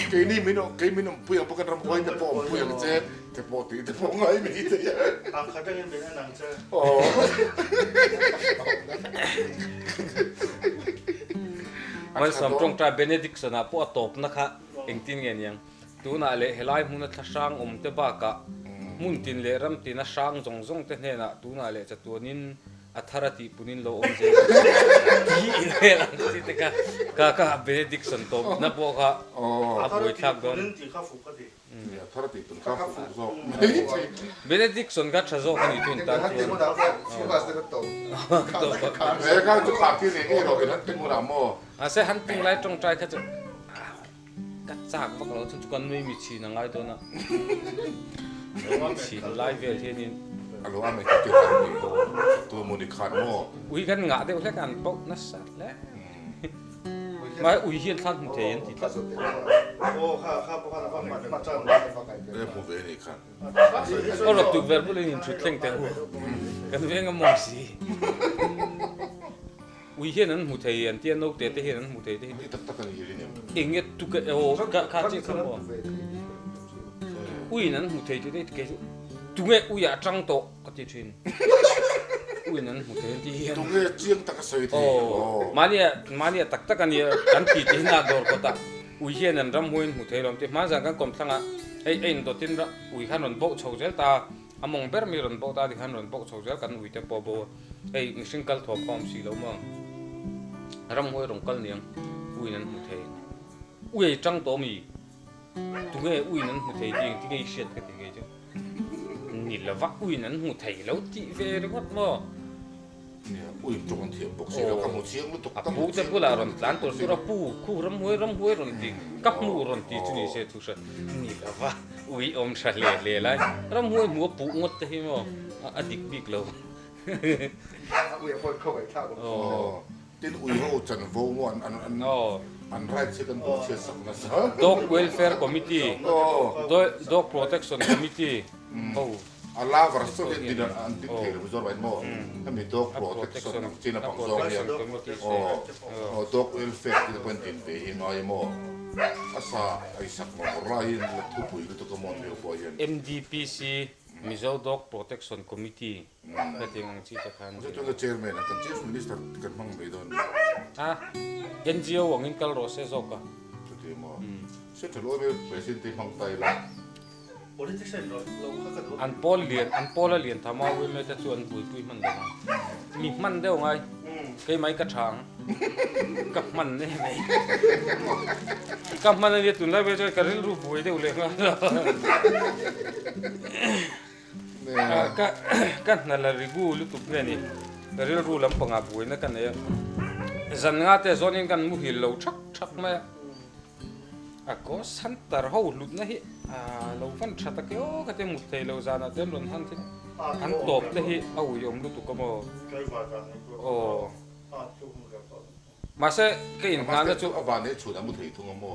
เกนี่มิโนเกมิโนเปลี่ยนพวกกันรำไว้แต่พอเปลี่ยนเจ๊แต่พอตีแต่พอไงไม่ดีแต่ ang kha dang ben nang cha โอ้ มันสำตรงตราเบเนดิกสนะพวกตบนะคะเองตินเงี้ยยังตัวน่ะเลยเฮลัยมุนทช่างเตบากะมุนตินเลรัมตินช่างจงจงเตเนน่ะตัวน่ะเลยจะตัวนินอัธรติปุนินโลเจที่อินเฮลังที่ตะกะเบเนดิกสันตบนับพวกอาบุยทักโดน ti kha fu ka di เนี่ยถ้าเราติดเป็นข้าวฟูซอก เบเนดิกสันก็จะโจกันอยู่ทุนตา ฮัต ตั ติ ว มุดาชิบาสเตโต เอ้ข้าวจุกขาที่นี่เราเป็นนักติมุราโม อาเซหันติงไลตรงใจเขาจะกัดจากพวกเราทุกคนไม่มีชีนังไงตัวน่ะชีไลเวลที่นี่ อารมณ์ไม่ติดตัวมูนิคานโม อุ้ยกันงะเดี๋ยวแค่กันปกนัสสัตแล้วมาอุ้ยเฮียนท่านเทียนที่ คาสุเต โอ้ข้าพวกข้าฟังมาจัง เอ้ผมเวนี่คัน ก็เราถูกเวรบุรีนินชุดเล่งแต่หัวกันเวงมองสีอุ้ยเฮียนั้นหูเทียนเทียนนกเตะเฮียนั้นหูเทียน นี่ตักกันอยู่นี่ เองเนี่ยตุกโอ้ข้าจีเขาบอกอุ้ยนั้นหูเทียนจะได้เกจุตุงเออุ้ยอะจังโตก็จะชินอุ้ยนั้นหูเทียนที่เฮียน ตรงนี้เจียงตักสวยที โอ้มาเนี่ยตักกันเนี่ยกันตีที่หน้าดอร์ก็ตักอุ้ยเฮียนั้นรำหุ่นหูเทียนรำที่มาจากกันกลมทั้งอ่ะไอ้ตัวตินละอุ้ยขันรอนโบกโชว์เจลตาอมงเบอร์มีรอนโบกตาที่ขันรอนโบกโชว์เจลกันอุ้ยเตปโบไอ้สิ่งกัลทอมความสีเหลามั่งรำหุ่นรองกัลเนี่ยอุ้ยนั้นหูเทียนอุ้ยจังโตมีตุงเออุ้ยนั้นหูเทียนจริงที่ไอ้เชียดกันที่ไงจ้ะนี่ละวะอุ้ยนั้นหูเทียนแล้วที่เวรก็มั่ง เนี่ยอุ้ยจงเทียมบอกเสียแล้วก็มูเชียงรู้ตก a pu te pula ron tlan to sura pu ku ram hoi ron ti kap mu ron ti chu ni se thu sa ni la wa ui om sha le lai ram hoi mu pu ngot te hi mo a dik bik lo อุ้ยพอเข้าไปท่า อ๋อตินอุ้ยเขาจันโวงอัน no อันแรกเชื่อกันบอกเชื่อสักนะฮะ dog welfare committee โอ้ dog protection committee oh อาลาวรัสโซเดดินอันติเทลบุจอร์ไว้โม่ถ้ามีด็อกโปรเทคชั่นจีน่าปังซองเนี่ยโอ้ด็อกเวลเฟร์ที่เป็นตินไปหินไอ้โม่อาซาไอ้สักโม่ไรน์ทุบปุยก็ต้องมองเดียวพอยัน MDPC Mizo Dog Protection Committee ก็ถึงที่จะคัน จะต้องเจอเมนกันชีฟมินิสเตอร์กันมั่งไม่โดน NGO วังอินกัลโรเซโซกะ จะเจอโม่เสร็จแล้วไม่เป็นสิ่งที่มั่งไตละ politician เราข้าก็ดู อันโปลเลียนทำเอาไว้ไม่จะชวนปุยมันเลยมีมันเดียวไงใครไม่กระชังกับมันเนี่ยไหมกับมันเนี่ยตุนได้ไปจะกระดิ่งรูปปุยเดียวเลยนะก็นั่นแหละริกูลุตุเนี่ยนี่กระดิ่งรูปลำปางปุยนั่นกันเนี่ยจันงาแต่โซนินกันมุหิลเราชักมาก็สันตาเขาหลุดนะฮิเราฟันชัดตะเกียวก็จะมุดเทเราจานะเต็มล้นหันที่หันตบเลยฮิเอายมลุตุกโม ใกล้มากัน โอ้ จุ่มกับตอน มาเสกอินงานนะจุ อาบานเนี่ยชุดนั้นมุดที่ทุ่งโม่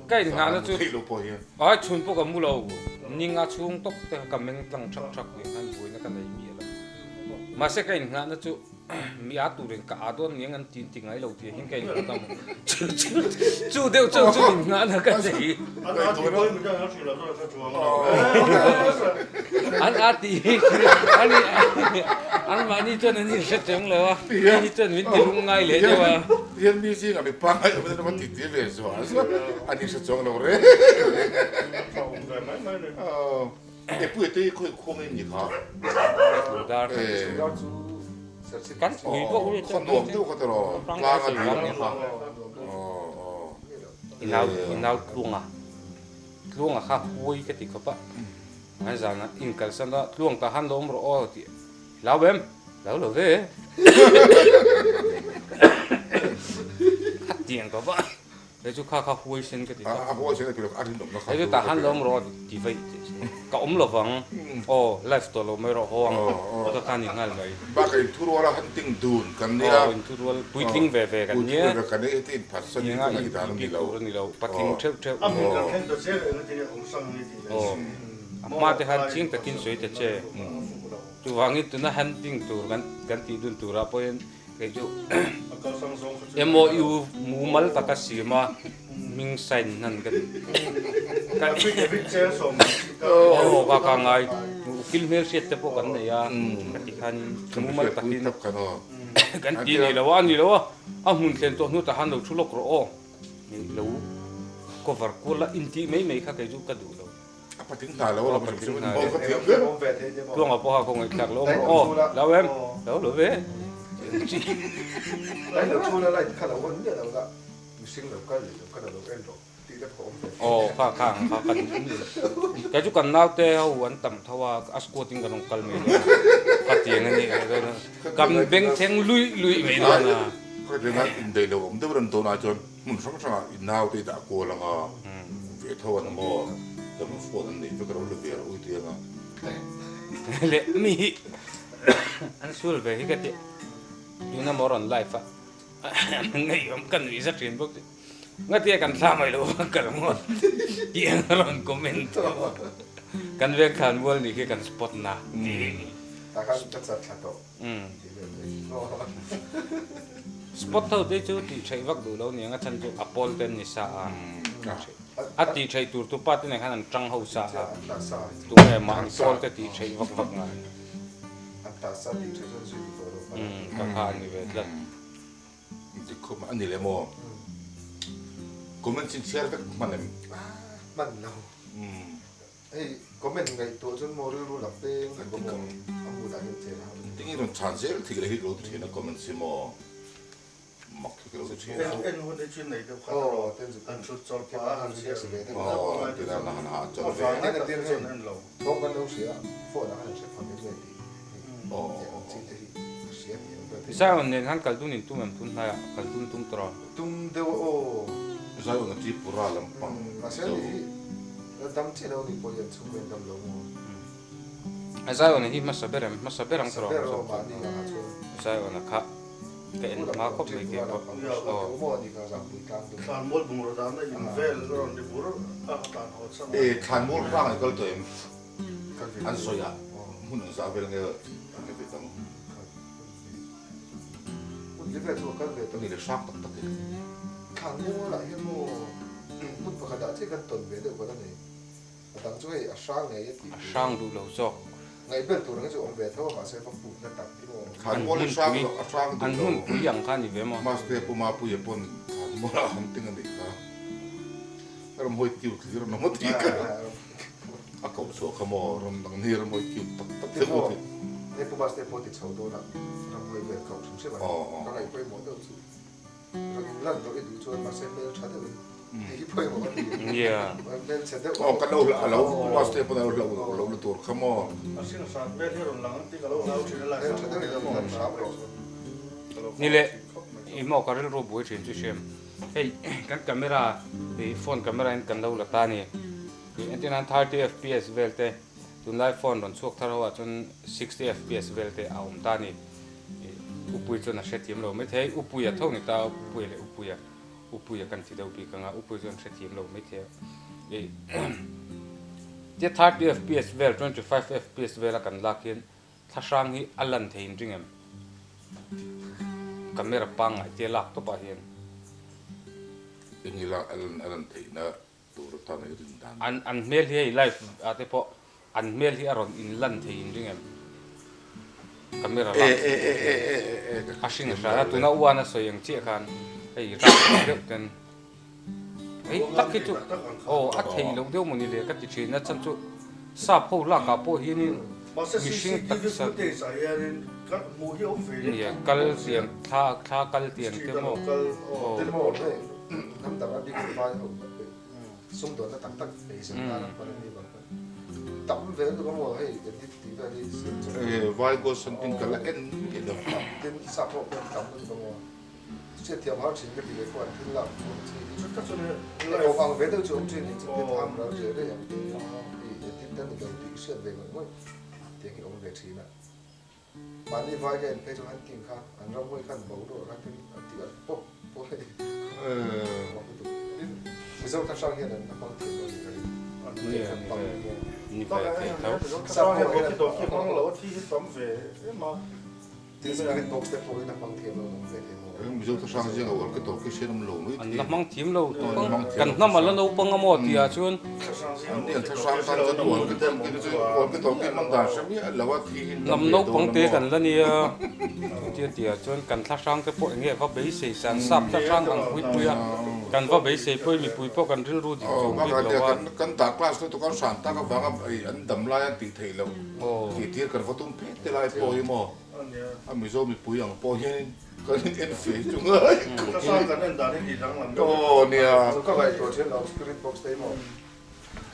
ก็อินงานนะจุ ที่ลูกพอยัน อ๋อชุนพวกมูเรานิ่งอาชุงตกแต่กำลังตั้งชักหันปุยนั่นกันได้มีอะไรมาเสกอินงานนะจุมีอาตุเรื่องกาดวนยังอันจริงไงเราที่เห็นกันอยู่ตั้งจู่เดียวจู่งานนะกันสิ อันนั้นที่ไม่มันจะเอาชื่อเราด้วยก็ชัวร์ อันอาตีอันนี้อันมานี่จนอันนี้เสร็จจังเลยวะนี่จนวินติลุงไงเลยเจ้าวะ เรียนมีสิ่งอะไรปังไอ้ไม่ได้มาติดที่เวสวะอันนี้จะจงเราเร่ เขาแต่ไม่เลย เอ้ปุ้ยตีคุยคุ้มนี่ครับ ดาร์ ยอดจูเสร็จ กันมีพวกนี้ คนรวมที่ก็ตลอดกลางกันอยู่นี่ครับอ๋อ อินเอาลุงอ่ะครับวุ้ยกติกปะไม่จานะอินกัลสันละลุงตาหันลมรอที่ลาวเบมลาวเลย ขัดเตียงก็ปะเอ cái chú khá huôi xin cái gìเพราะว่าเช่นนั้นคืออันนี้หนุ่มนะครับ cái chú ta hắn lom rồi thì vậy cả lo vắng lifeตัวเราไม่รอห้องก็การอย่างนั้นเลย บ้าไอ้ทุรัวเราหันติ้งดูนกันเนี่ย ทุกวันปุยทิ้งเว่กันเนี้ย กันเนี่ยที่ผัดสนิทกันที่ทางนี้เรา นี่เราปัดทิ้งเช่า อ่ะมีการแข่งตัวเสียเองที่องสังนี่ที่ มาแต่หันทิ้งแต่กินสวยแต่เจ้จูวางนี่ตัวนั้นหันทิ้งตัวกันตีดุนตัวเราพอเห็นไอ้จูเอ็มโอยูมูมัลตะกัสซีมามิงไซน์นั่นกัน การฟิกฟิกเจ้าสม ก็กางไงฟิลเมอร์เสียแต่พวกกันเนี่ยกันที่ขันมูมัลตะกิน กันเนาะ กันตีนี่แล้วว่าหุ่นเส้นตัวนู้นทหารเราชุลกรอนี่เราก็ฟาร์กูละอินทีไม่ค่ะไอ้จูกันดูเรา พอถึงตายแล้วเราไปถึงมันบอกก็เถียง เพื่ เพื่ อ อน นผมเวทเดียว กลงเอาพ่อคงไอ้จากเราแล้วเอ็มแล้วหรือเว้ย ไอ้เราชูแล้วไอ้ข้าเราคนเนี่ยเราก็มีสิ่งเราก็เลยก็เราเอ็นโดตีได้ผม ข้างกันแกจุกันน้าวเต้าวันต่ำทว่าอัสโกติงกันองคัลเมย์กัดเตียงนี่กำเบงเทงลุยไม่ได้นะ ก็เรื่องนั้นอินเดียเราผมได้เรียนตัวนาจนมันสังสารอินนาวที่ตะโกนละก็เวทวันโมแต่มันฝนนี่ก็เราเลือกเบียร์อุ้ยเตียงอ่ะ เละมีอันสู้เลยก็ที่อยู่น้ำมรอนไลฟ์อ่ะไงยอมกันวิสัชเรียนพวกงั้นที่กันทำไม่รู้กันหมดยังรอนคอมเมนต์กันเรื่องการวอลนี่คือกันสปอตนะ แต่ข้าจะจัดขัดต่อ สปอตเท่าที่จูที่ใช้วักดูแล้วเนี่ยงั้นฉันจูอัปโปลเต็นนิสาอันที่ใช้ตัวตุปัตเนี่ยขนาดจังเฮาสาตัวแม่มาอันโปลเต็นที่ใช้วักงาน อันตราซาดีใช้จนสุดตัวเรา ก็ขาดนี่เว้ยแล้ว ที่คุมอันนี้เลยโมกูมันชินเชียร์ก็มันเลย มันเราไอ้ก็เป็นไงตัวจนโมรู้หลับเองแต่ก็มองอามูดอะไรเจ๋งครับ ที่นี่ต้องชาร์จเซลที่เราเห็นเราที่นั่นก็มันสิโมมักที่เราที่ เอ็นหุ่นในชิ้นไหนเดี๋ยวเขาอันชุดจอลฟ้าอันเสียสิบเอ็ด อ๋อที่นั่นนะฮะจน ฟ้านี่เป็นส่วนนั้นเรา ต้องกันเราเสียฝนอะไรใช้ความเป็นเวที อ๋อ สิ่งที่เสียเนี่ยแบบ ใช่วันนี้ท่านกัลตุนินตุ้มมันตุ้มไทยกัลตุนตุ้มตรอ ตุ้มเดียวโอ้ ใช่วันที่ปุระลำปัง มาเสียนี่แล้วดำเจ้านี่พอยันชุ่มเป็นดำลง ใช่วันนี้มาสับเบรังตรอ เรื่องมานี่ก็ชวน ใช่วันนี้ค่ะก็เอ็นมาครบเลยเกี่ยวกับ โอ้โหนี่ก็รับบุญกลางตรง การมดบุงรดานได้ยินเวลรอนดิบุรุอาตานหัวสม ทานมูลร่างก็ตัวเอง กันเป็น อันสวยอ่ะหุ่นสาวเป็นไงอันนี้เป็นตั้ง คุณจะเป็นตัวกันเป็น ตั้งนี่เลยชอบตักตักเลย ทางมูอะไรเห็นมูมุดประกาศที่กันตนเวเดียวกันนี่ตั้งช่วยสร้างไงที่ ช่างดูเราจอก ไงเป็นตัวนั้นจะองเวทเท่ามาใช้ฟักปูนั่นตัดที่มู ทานมูลสร้างสร้าง อัน ตั หุ่ วน คุยยังข้านี่เว้ยมั้ง มาสเตปมาปุยปนทานมูลหันติ้งกันดิค่ะเราไม่คิวที่เราไม่ตีกันอากาศสวยขโมยเราตั้งนี่เราไม่คิวตักตัก ที่ เท่า มู ที่ ในปุ่มสเตปติดเสาโดนเราไม่เวทเขาใช่ไหมก็ไงไปหมดแล้วสุดเราลั่นเราไปดูชวนมาเซ็นเมลชัดเลยที่ไปหมด เนี่ย เป็นเสร็จแล้ว อ๋อกันเรามาสเตปเราตัวขโมย อาสิ่งสารเวทที่รอนหลังที่เราที่เรา เสร็จแล้วเราทำสามรอบ นี่แหละอีหมอก็เรื่องรูปบุ้ยเห็นจุดเชื่อมเฮ้ยกันกล้องไอ้โฟนกล้องกันเราละตานี่อันที่นั้น30 fps เวลเต้ตุนไลฟ์โฟนรอนสุกทาร์ว่าจน60 fps เวลเต้เอาตานี่อุปุยจนน่ะเสถียรเราไม่เท่อุปุยเท่านี้ตาอุปุยเลยอุปุยกันที่เราปีกันอุปุยจนเสถียรเราไม่เท่เอ้เจ็ด30 fps เวล25 fps เวลกันลักเห็นถ้าช่างนี้อัลลันเทียนจริงมั้ยกล้องปังไอ้เจ้าลักตัวไปเห็น อย่างนี้ละอันที่นะตัวรถทางนี้ถึงดัน อันเมลที่ไลฟ์อาจจะพออันเมลที่อารอนอินลันที่จริงมั้ยกล้องลักอาชิงสารตัวน่าอ้วนนะสวยอย่างเจี๊ยกันไอ้รักเด็กกันไอ้ตักคิดจุโอ้อัดเที่ยวเดียวมันนี่เลยก็ติดเชื้อนั่นฉันจุทราบผู้ลักกับผู้ที่นี่ มาเสียสิ่งที่วิสุทธิสายนี่ก็มูฮิโอฟี เนี่ยกัลเตียงท่ากัลเตียงเต็มหมด เต็มหมดเลยน้ำตาลบิ๊กไฟสุ่มตัวนั้นตั้งไปสิ่งนั้นคนนี้แบบตั้มเวลก็มัวให้เดี๋ยวที่ตีไปที่สิ่ง วายก็สันติกันละเอ็นเอ็นเดอร์ เป็นสับพวกเป็นตั้มมันก็มัว เสียเทียมเขาชินก็ดีกว่าที่หลังที่ ก็ส่วนนี้ เราฟังเวทจุ่มที่นี่จะเป็นทำเราเจอได้อย่างที่ที่ตั้งแต่เราติดเชื้อเด็กมันเด็กองเวทีน่ะวันนี้ว่ากันไปจนหันกินข้าวอันเราไม่ขั้นเบาด้วยรักที่ที่ปุ๊บปุ๊บเลยไม่ต้องทำช่างเงี้ยนะบางทีเราอยู่กัน นี่ ต้ ไป อง เท การ เขา สร้างให้พวกที่ตัวที่มองเราที่สมเวมา ที่สุดเป็นบอกสเต็ปพวกนั้นบางทีเราเวทีเรา มิโซทางเสียงเอาก็ตัวก็เชื่อน้ำลงนี่ อัน ที นักมังทีมเรากันน้ำมันแล้วเราปังอมอดีอ่ะชวน เนี่ยถ้าสร้างทางจะตัวก็ต้องกินจะโอนก็ต้องกินมันได้ใช่ไหมแล้วว่าที่ นำนกปังเตะกันแล้วเนี่ยเดียดีอ่ะชวนกันทักช่างก็พวกอย่างเงี้ยว่าเบสเสียงซับทักช่างอังคุยปุยกันว่าเบสเสียปุยมีปุยพวกกันรู้รู้ดี อ๋อ จง มา ดี กัน เรา เดียว ว่า กันตากลาสตัวกันสานตากฟังไอ้อันดำลายอันตีไทยแล้วที่ที่กันว่าตุ้มเพชรแต่ลายโปยมั้งอ่ะมิโซมีปุยอย่างโปยก็เอ็นเฟจุงเอ้ย ก็สร้างกันนั่นได้ดีทั้งลำ โอ้เนี่ย ก็ไปตัวเช่นเราสปิริตบ็อกซ์ได้หมด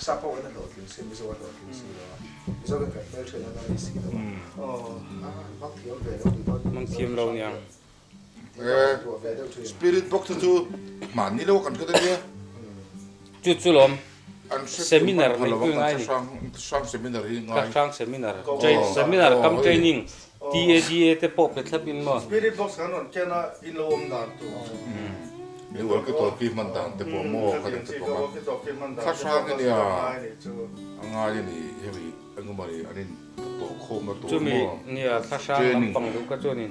ซับพวกนั้นโหลดกินซีมิโซว่าโหลดกินซีแล้วมิโซเป็นการเปิดเช่นนั้นได้ซีแล้วบางทีเราเวลา มังทีมเราเนี่ย สปิริตบ็อกซ์จูมันนี่เรากันก็ได้เนี่ย จุดสุลม อัน seminar ในคือไง สร้างเซมินาร์ยังไง ทักช่างเซมินาร์เซมินาร์คำเทรนนิ่งTAGA เตปเป็นทับอินมั้ง สปิริตบ็อกซ์กันนั่นแค่น่ะอินโลมด่านตัว นี่ว่าก็ตัวกีมันต่างแต่พอโม่ก็จะตัวมันถ้าสร้างเนี่ยง่ายนี่เฮ้ยอันก็มาอันนี้ตัวโคมตัว จุมี โม่ เนี่ยทักช่างลำปังดูก็จุนี่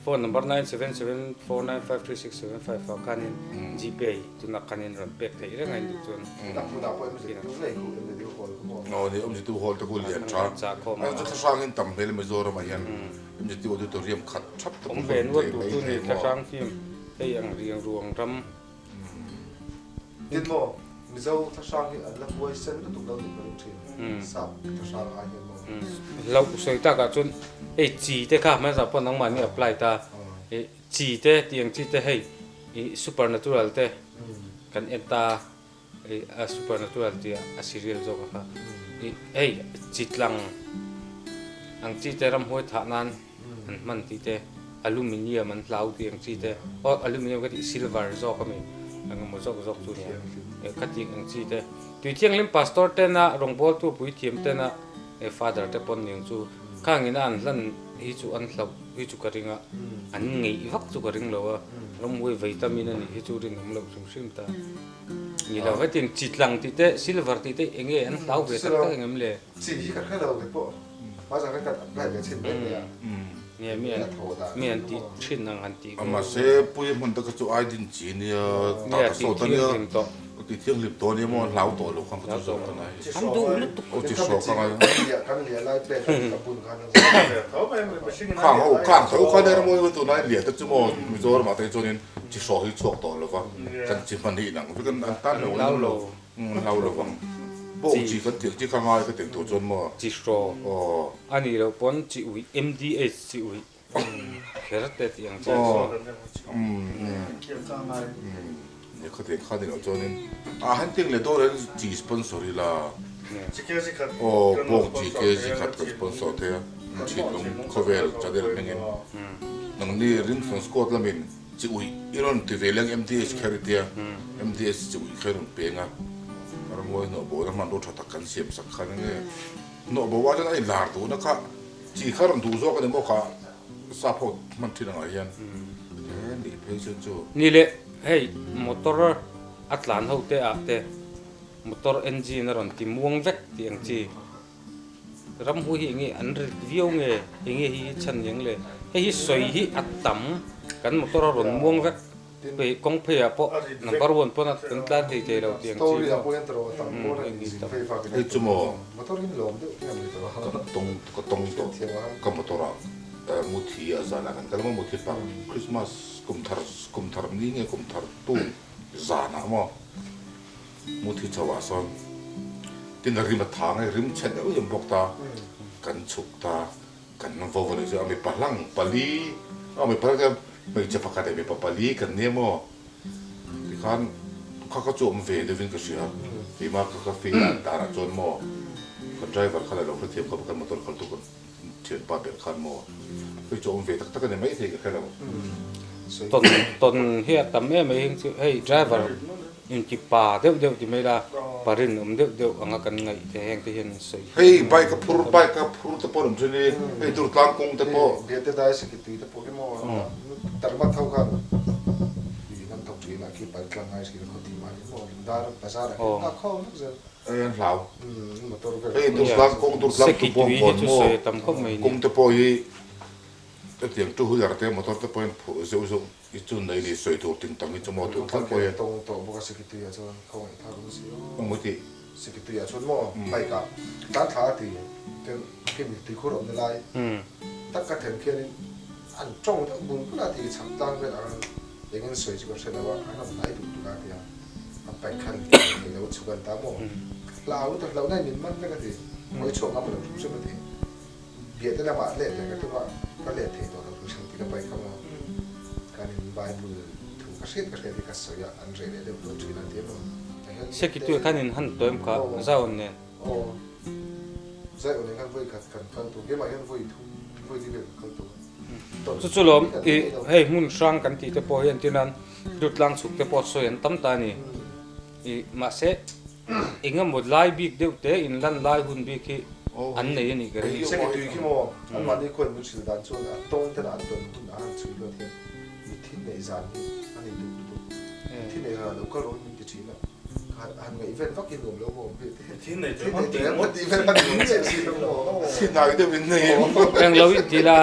phone number 9774953675กันนี่ GPay จุนักกันนี่รันเป็กที่เรื่องไงดูจุน ดับผู้ดับไปมันจะดูเลยกูเป็นดูคนกู อ๋อนี่อมจิตหัวตะกุลเลียนชา จากคอม อันจะสร้างเงินต่ำเฮลไม่โซรมายันอมจิตว่าตัวเรียมขัดชับ ผมเป็นว่าดูจุนี่ทักช่างฟิล์มให้ยังเรียงรวงร ดินโมมิโซถ้าสร้างนี่อันละบวยเส้นก็ถูกเราติดมาลงทีซับถ้าสร้างอันนี้โม ำเราสวยตากับจุนไอ้จีเตค่ะไม่สับปะนังมันนี่ apply ตาไอ้จีเตเตียงจีเตให้ไอ้ supernatural เตกันเอ็นตาไอ้ supernatural เตีย serial จอกค่ะไอ้จิตลังอังจีเตรำห้วยฐานันมันจีเตอลูมิเนียมมันเหลาเตียงจีเตเพราะอลูมิเนียมก็ที่ silver จอกก็มีอังมันจอกจุนเนี่ยคัดยิงอังจีเตตุยเทียงลิม pastor เตนะรองบอลตัวปุยเทียมเตนะfather เตปนยังจูข้างอินอันลั่นฮิจูอันเหลาฮิจูกระริงอ่ะอันงี้วักจูกระริงเลยวะรำวยวิตามินนี่ฮิจูริงहम लोग सुनตานี่เราให้เตียงจิตลังที่เต silver ที่เตเองอันเหลาเวทักก็เองเลย สิ่งที่กันแค่เราเลยพวกมาจากกันได้เป็นเช่นนี้เนี่ย เนี่ยมีอันที่ชินอันที่ อามาเซปุยมันตะกจูไอดินจีเนี่ยตา เนี่ย โซ ที่ ตัน เที่ย เนี่ ง ย ลิมโต ที่เที่ยงลิบตัวเนี่ยมันเหลาตัวลูกความกระโจนกันไหน อันดูนึกตุก โอ้ที่โชว์กันไหน กันเหลียไล่เป็ดกับบุญกัน เขาไปไปชิง ข้างเขาได้มวยตัวนั้นเหลียตะจมูกมีโจรมาแต่จนินที่โชว์ที่โชว์ตัวแล้วว่ากันจิมันนี่หนังพี่กันอันตันเราเราระวังโบจีกันถึงที่ข้างง่ายก็ถึงตัวจนมั้ง จิโร อ๋อ อันนี้เราปนจิอุย MDH จิอุยเฮ็ดแต่ที่ยังจะ เกี่ยวกับอะไร เนี่ยเขาเด็กข้าเด็กเราจนินฮันติ้งเลยตัวนั้นจีสปอนเซอร์ละ จิเกสิคัด โอ้โบจีเกสิขัดกับสปอนเซอร์เทียจีลงคอเวลจะได้เรื่องเงินนังนี่ริมฟอนสกอตละมินจิอุยอีรอนที่เวลง MDH แค่เดีย MDH จิอุยแค่รุ่นเปียงอ่ะเราโมยหนูบอกว่ามันรู้ทักกันเสียบสักครั้งเนี่ยหนูบอกว่าจะไอ้หลาดูนะคะจีข้ารันดูโซกันเนี่ยบอกว่าซาพอดมันที่ไหนยันนี่เพลงจู่ นี่แหละเฮ้ยมอเตอร์อัตแลนต์เฮาเตอะเตมอเตอร์เอนจินรอนที่ม่วงเวกที่ยังจีรำหูหิงอันรีวิวเงี้ยหิงฮีชันยังเลยเฮ้ยสวยฮีอัตตัมกันมอเตอร์รอนม่วงเวกไปกงเพียปะนับปรวนปะนัดกันตาที่เจเราที่ยัง ตัว จี เรียกพวกนั้นตัวตั้งโบราณไฟฟ้า ๆไอ้จู่โม มาตัวนี้หลงด้วยยังไม่ตัว ตรงตัวก็มาตัวเรามุทีอาจารย์กันกันว่ามุทีปังคริสต์มาสกุมทาร์นี่ไงกุมทาร์ตู้จานะมั้งมุทีชาวาซอนที่นริมทางไอ้ริมเช่นเอ้ยยังบอกตากันฉุกตากันนั่งฟังวันนี้จะเอาไปพลังปลีเอาไปพลังกันไม่จะพักได้ไปปลีกันเนี่ยมั้งที่ขันเขาก็โจมเวเดวินก็เสียที่มาเขาก็ฟีนตาหน้าจนมั้งคนไดรเวอร์เขาเลยลงไปเทียบกับกันมอเตอร์เขาทุกคนเทียนป้าเป็นขันมั้งไปโจมเวตักกันเนี่ยไม่เทียบกันแล้ว น ton he tam em hing chu hey driver in ki pa deu ti mai la parin deu anga kan ngai te heng te hian sei เฮ้ยไปกับพูดตะปนจุนี่ไอ้ตุลกลางกงตะปอ เบียดได้สิกิตุยตะโปเกมอนแต่มาเท่ากันดีนั่นตกทีละกี่ไปกลางไงสิเขาตีมาโมดาร์ภาษาอะไรก็เข้านักเรียน ไอ้ยันเหลา มาตัวกัน เฮ้ยตุลกลางกงตุลกลางตุปองก่อนโม tam khop mai กง ni ตะปอยี่แต่เตียงตู้หุ่นอะไรมอเตอร์ตะปอนผู้เจ้าอีจุนในนี่สวยตัวติงตังนี่จะมอตุลกลางปอย ตรงตัวบุกสิกิตุยชนเขาไอ้ท่ารู้สิ ต้องมุติ สิกิตุยชนโมไปกับด้านท้าตีเต็มเข้มตีคู่รบในไลน์ตั้งกระเทียมเพี้ยนอันจ้องทั้งบุญก็น่าตีฉับตั้งเป็นอันอย่างนั้นสวยจุกเสร็จแล้วว่าอันนั้นไหนดูดูกันทีอ่ะไปคันเราชุกันตามโมเราแต่เราได้ยินมันไม่กันทีไม่ชมกับเราใช่ไหมทีเบียดได้มาเล่นแต่ก็ถือว่าก็เล่นทีตัวเราดูช่างที่เราไปเข้ามาการอินบายมือถูกกระเซ็นที่กระสอยอันเร่เดี๋ยวเราช่วยนั่นเดียว se ki tu khanin han toim kha zaun ne โอ้ใช่วันนี้กันvuiกันตัวเกี่ยมากันvuiที่เป็นกันตัว chu lom i hey mun sang kan ti te po hian tinan dut lang suk te po so yan tam ta ni i ma se ingam mod lai bik deu te in lan lai hun bi ki an nei ni ga ri เช่นตัวที่โมอันวันนี้คนมุสลิมด้านส่วนตรงแต่ละอันตัวคุณอาหารช่วยเหลือที่มีที่ในจานอันนี้ดูที่ในเราก็รู้มีที่นะอันนี้อีเวนต์ฟักกินนมแล้วผมที่ในตัวมันตีมันอีเวนต์ฟักกินนมเสียชีวิตแล้ว ที่ไหนเดี๋ยวเป็นนี่ eng lo in ti la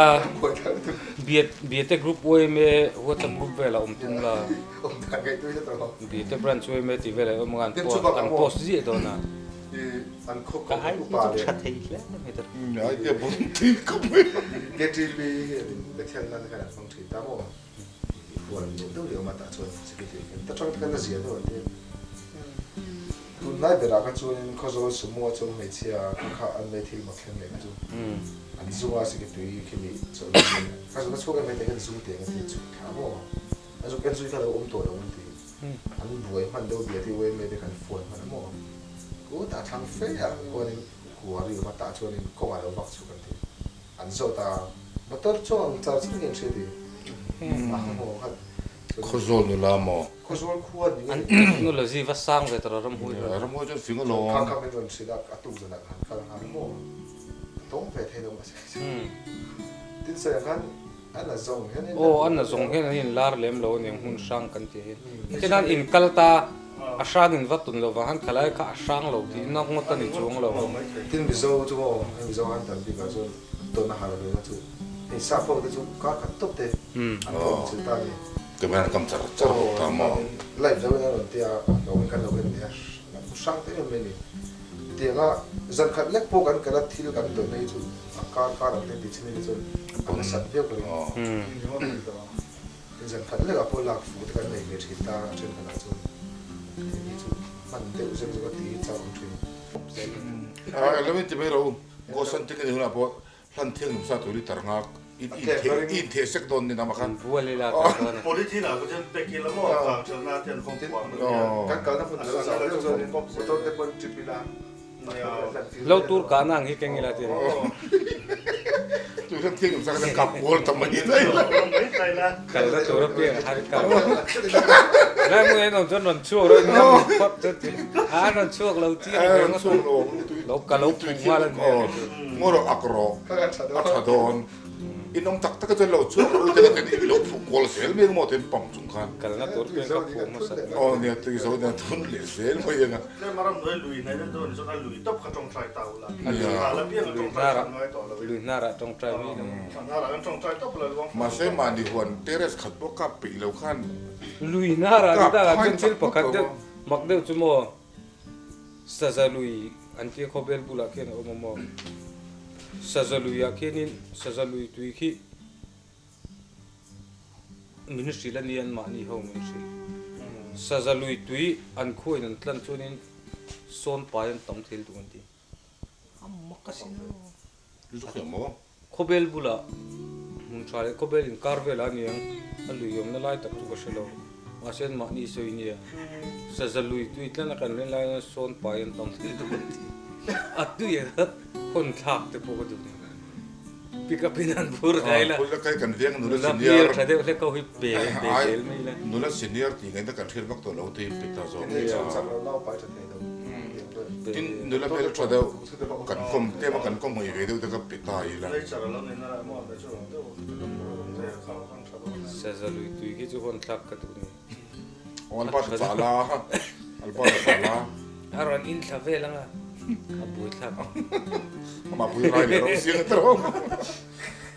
biet te group oi me whatsapp group vela tum la ผมทางไกลตัวจะตัว biet te branch oi me ti vela ngan post ji do na อันครบกับผู้ป่าเลย ไอ้เดี๋ยวผมที่ก็ไม่ เกจิบีเด็กเช่นนั้นขนาดฟังถือตามว่าควรต้องเดี๋ยวมาตัดส่วนสกิลกันแต่ช่วงกันจะเสียด้วยที่คุณนายเวลาก็ช่วยเขาจะสมมติช่วงไม่เชียร์เขาอันไม่ที่มาแข่งเลยก็ช่วยอันนี้ว่าสกิลที่คิดมีช่วงเขาจะช่วยกันไม่ได้กันสู้เตียงกันที่ช่วยถามว่าอันช่วยกันช่วยกันเราตัวเราวันที่อันบวยมันเดียวเบียดที่เว้ยไม่ได้กันฝนมันมั่วกูตาทางเฟี้ยวันนี้กูว่าเรื่องมาตาช่วยนี่ก็มาเราบักช่วยกันที่อันโซตามาตัวช่วงจะสิ่งยังเช่นที่มาโม่ครับ เขาโซนอยู่ละหมอ เขาช่วยควรอย่าง an นี้ nu lo ji va sang ve tro ram hui แล้วมันจะฟิงก็ลง ข้างข้างเป็นวันศิลป์อัตุจนะข้างข้างโม่ต้องไปเทลงมาใช่ที่เสียงกันอันนั้นส่งแค่นี้ o an na zong hen in lar lem lo ne hun sang kan ti tinan in kalta a sang in vatun lo wa han khalai kha sang lo ti na ngot ta ni chung lo ที่มิโซจู่มิโซอันตันที่ก็จู่ตัวน่าหาเลยนะจู่ที่ซาโฟที่จู่ก็ขัดตุ๊บเตะอันนั้นจู่ตานี่ แต่มันกำจัดจัดตามหมอ ไล่จะเป็นอะไรที่เราไม่กันเราเป็นเนี่ยช่างเต็มเลยนี่เดี๋ยวก็จันขัดเล็กพวกกันกระทิลกันตัวนี้จู่การเราเป็นดิฉันนี่จู่อันนั้นสัตว์เดียวกันจันขัดเล็กพวกหลักฟูดกันในเวทีตาเช่นกันจู่นี่จู่มันเดี๋ยวจะก็ตีเจ้าของที แล้วไม่จะไม่รู้ก็สันติกันอยู่นะเพราะท่านเที่ยงสาธุริตรงากอินเทเซ็กโดนนี่นะมาคัน bu le la ta na โพลิทีน่ะก็จะไปกินแล้วมั่วต่างชาติเทียนคงกว้าง กันเกิดถ้าคนเราสาวเรื่องส่วนนี้ก็ต้องเป็นคนจิตวิญญาณ lo tur ka nang hi keng ila ti ตัวท่านเที่ยงสักจะกลับวัวทำไมได้ ไม่ใช่นะ kal da tur pe har ka la mu no jon non chu ro na phot ti a non chu lo ti มันสูงลง lo ka lo pu wa la งัวเราอักรอ ก็กันฉัน อักโดนอินองตักตะก็จะเราช่วยเราจะกันอีเราผูกกอลเซลไม่รู้หมดเป็นปั๊มจุงคัน kal na tur pe ka pu ma sa อ๋อเนี่ยตีโซเนี่ยทุนเหลือเซลไม่ยัง เรื่องมารับด้วยลุยในเรื่องตัวนี้จะลุยตบกระจงใจเตาละแล้วเบี้ยกระจงใจน้อยต่อเลย lu na ra tong trai mi no น่ารักกระจงใจตบเลยว่า มาเซมาดิฮวนเทเรสขัดพวกกับปีเราคัน lui na ra da ga chen chil pakhat de mak de chu mo sa za lui an ti khobel bula ken o mo sa za lui ya kenin sa za lui tui khi ministry la nian ma ni ho ministry sa za lui tui an khoi nan tlan chunin son pa yan tam thil tu an ti amma ka sin รู้สึกยังมั้ง khobel bula mun chale khobel in karvel aniang alui yom na lai tak tu ko shelo asen ma ni soi ni sa za lui tui tlan kan len lai son pa yan tam thil tu an ti atu ye hon thak te po ko du ปิกปินันพูดไงล่ะ พูดแล้วใครกันเวียงนู่น ลั สิ บ เนี เรี ย ย ร์ ใครเดียวเรียกเขาฮิปเบย์เซลไม่ละ นู่นสิเนียร์ที่ไงถ้ากันเทียนวักตัวเราที่ปิดตาโซ่ นี่สองสามเราเล่าไปจะเห็นตรง ที่นู่นแล้วเป็นตัวเดียวกันคมเต็มกันคมมือเดียวแต่ก็ปิดตาอีละ ได้จากเราในนั้นมอได้ช่วงเดียวแต่เข้าข้างชาวบ้าน เซซาลุยตุยกิจุคนทักกันตรงนี้ อันป้าจะลาอันป้าจะลา อารอนอินทาเวลังอ่ะอับบุยทัก มาพูดอะไรเนี่ยเราเสียงตรง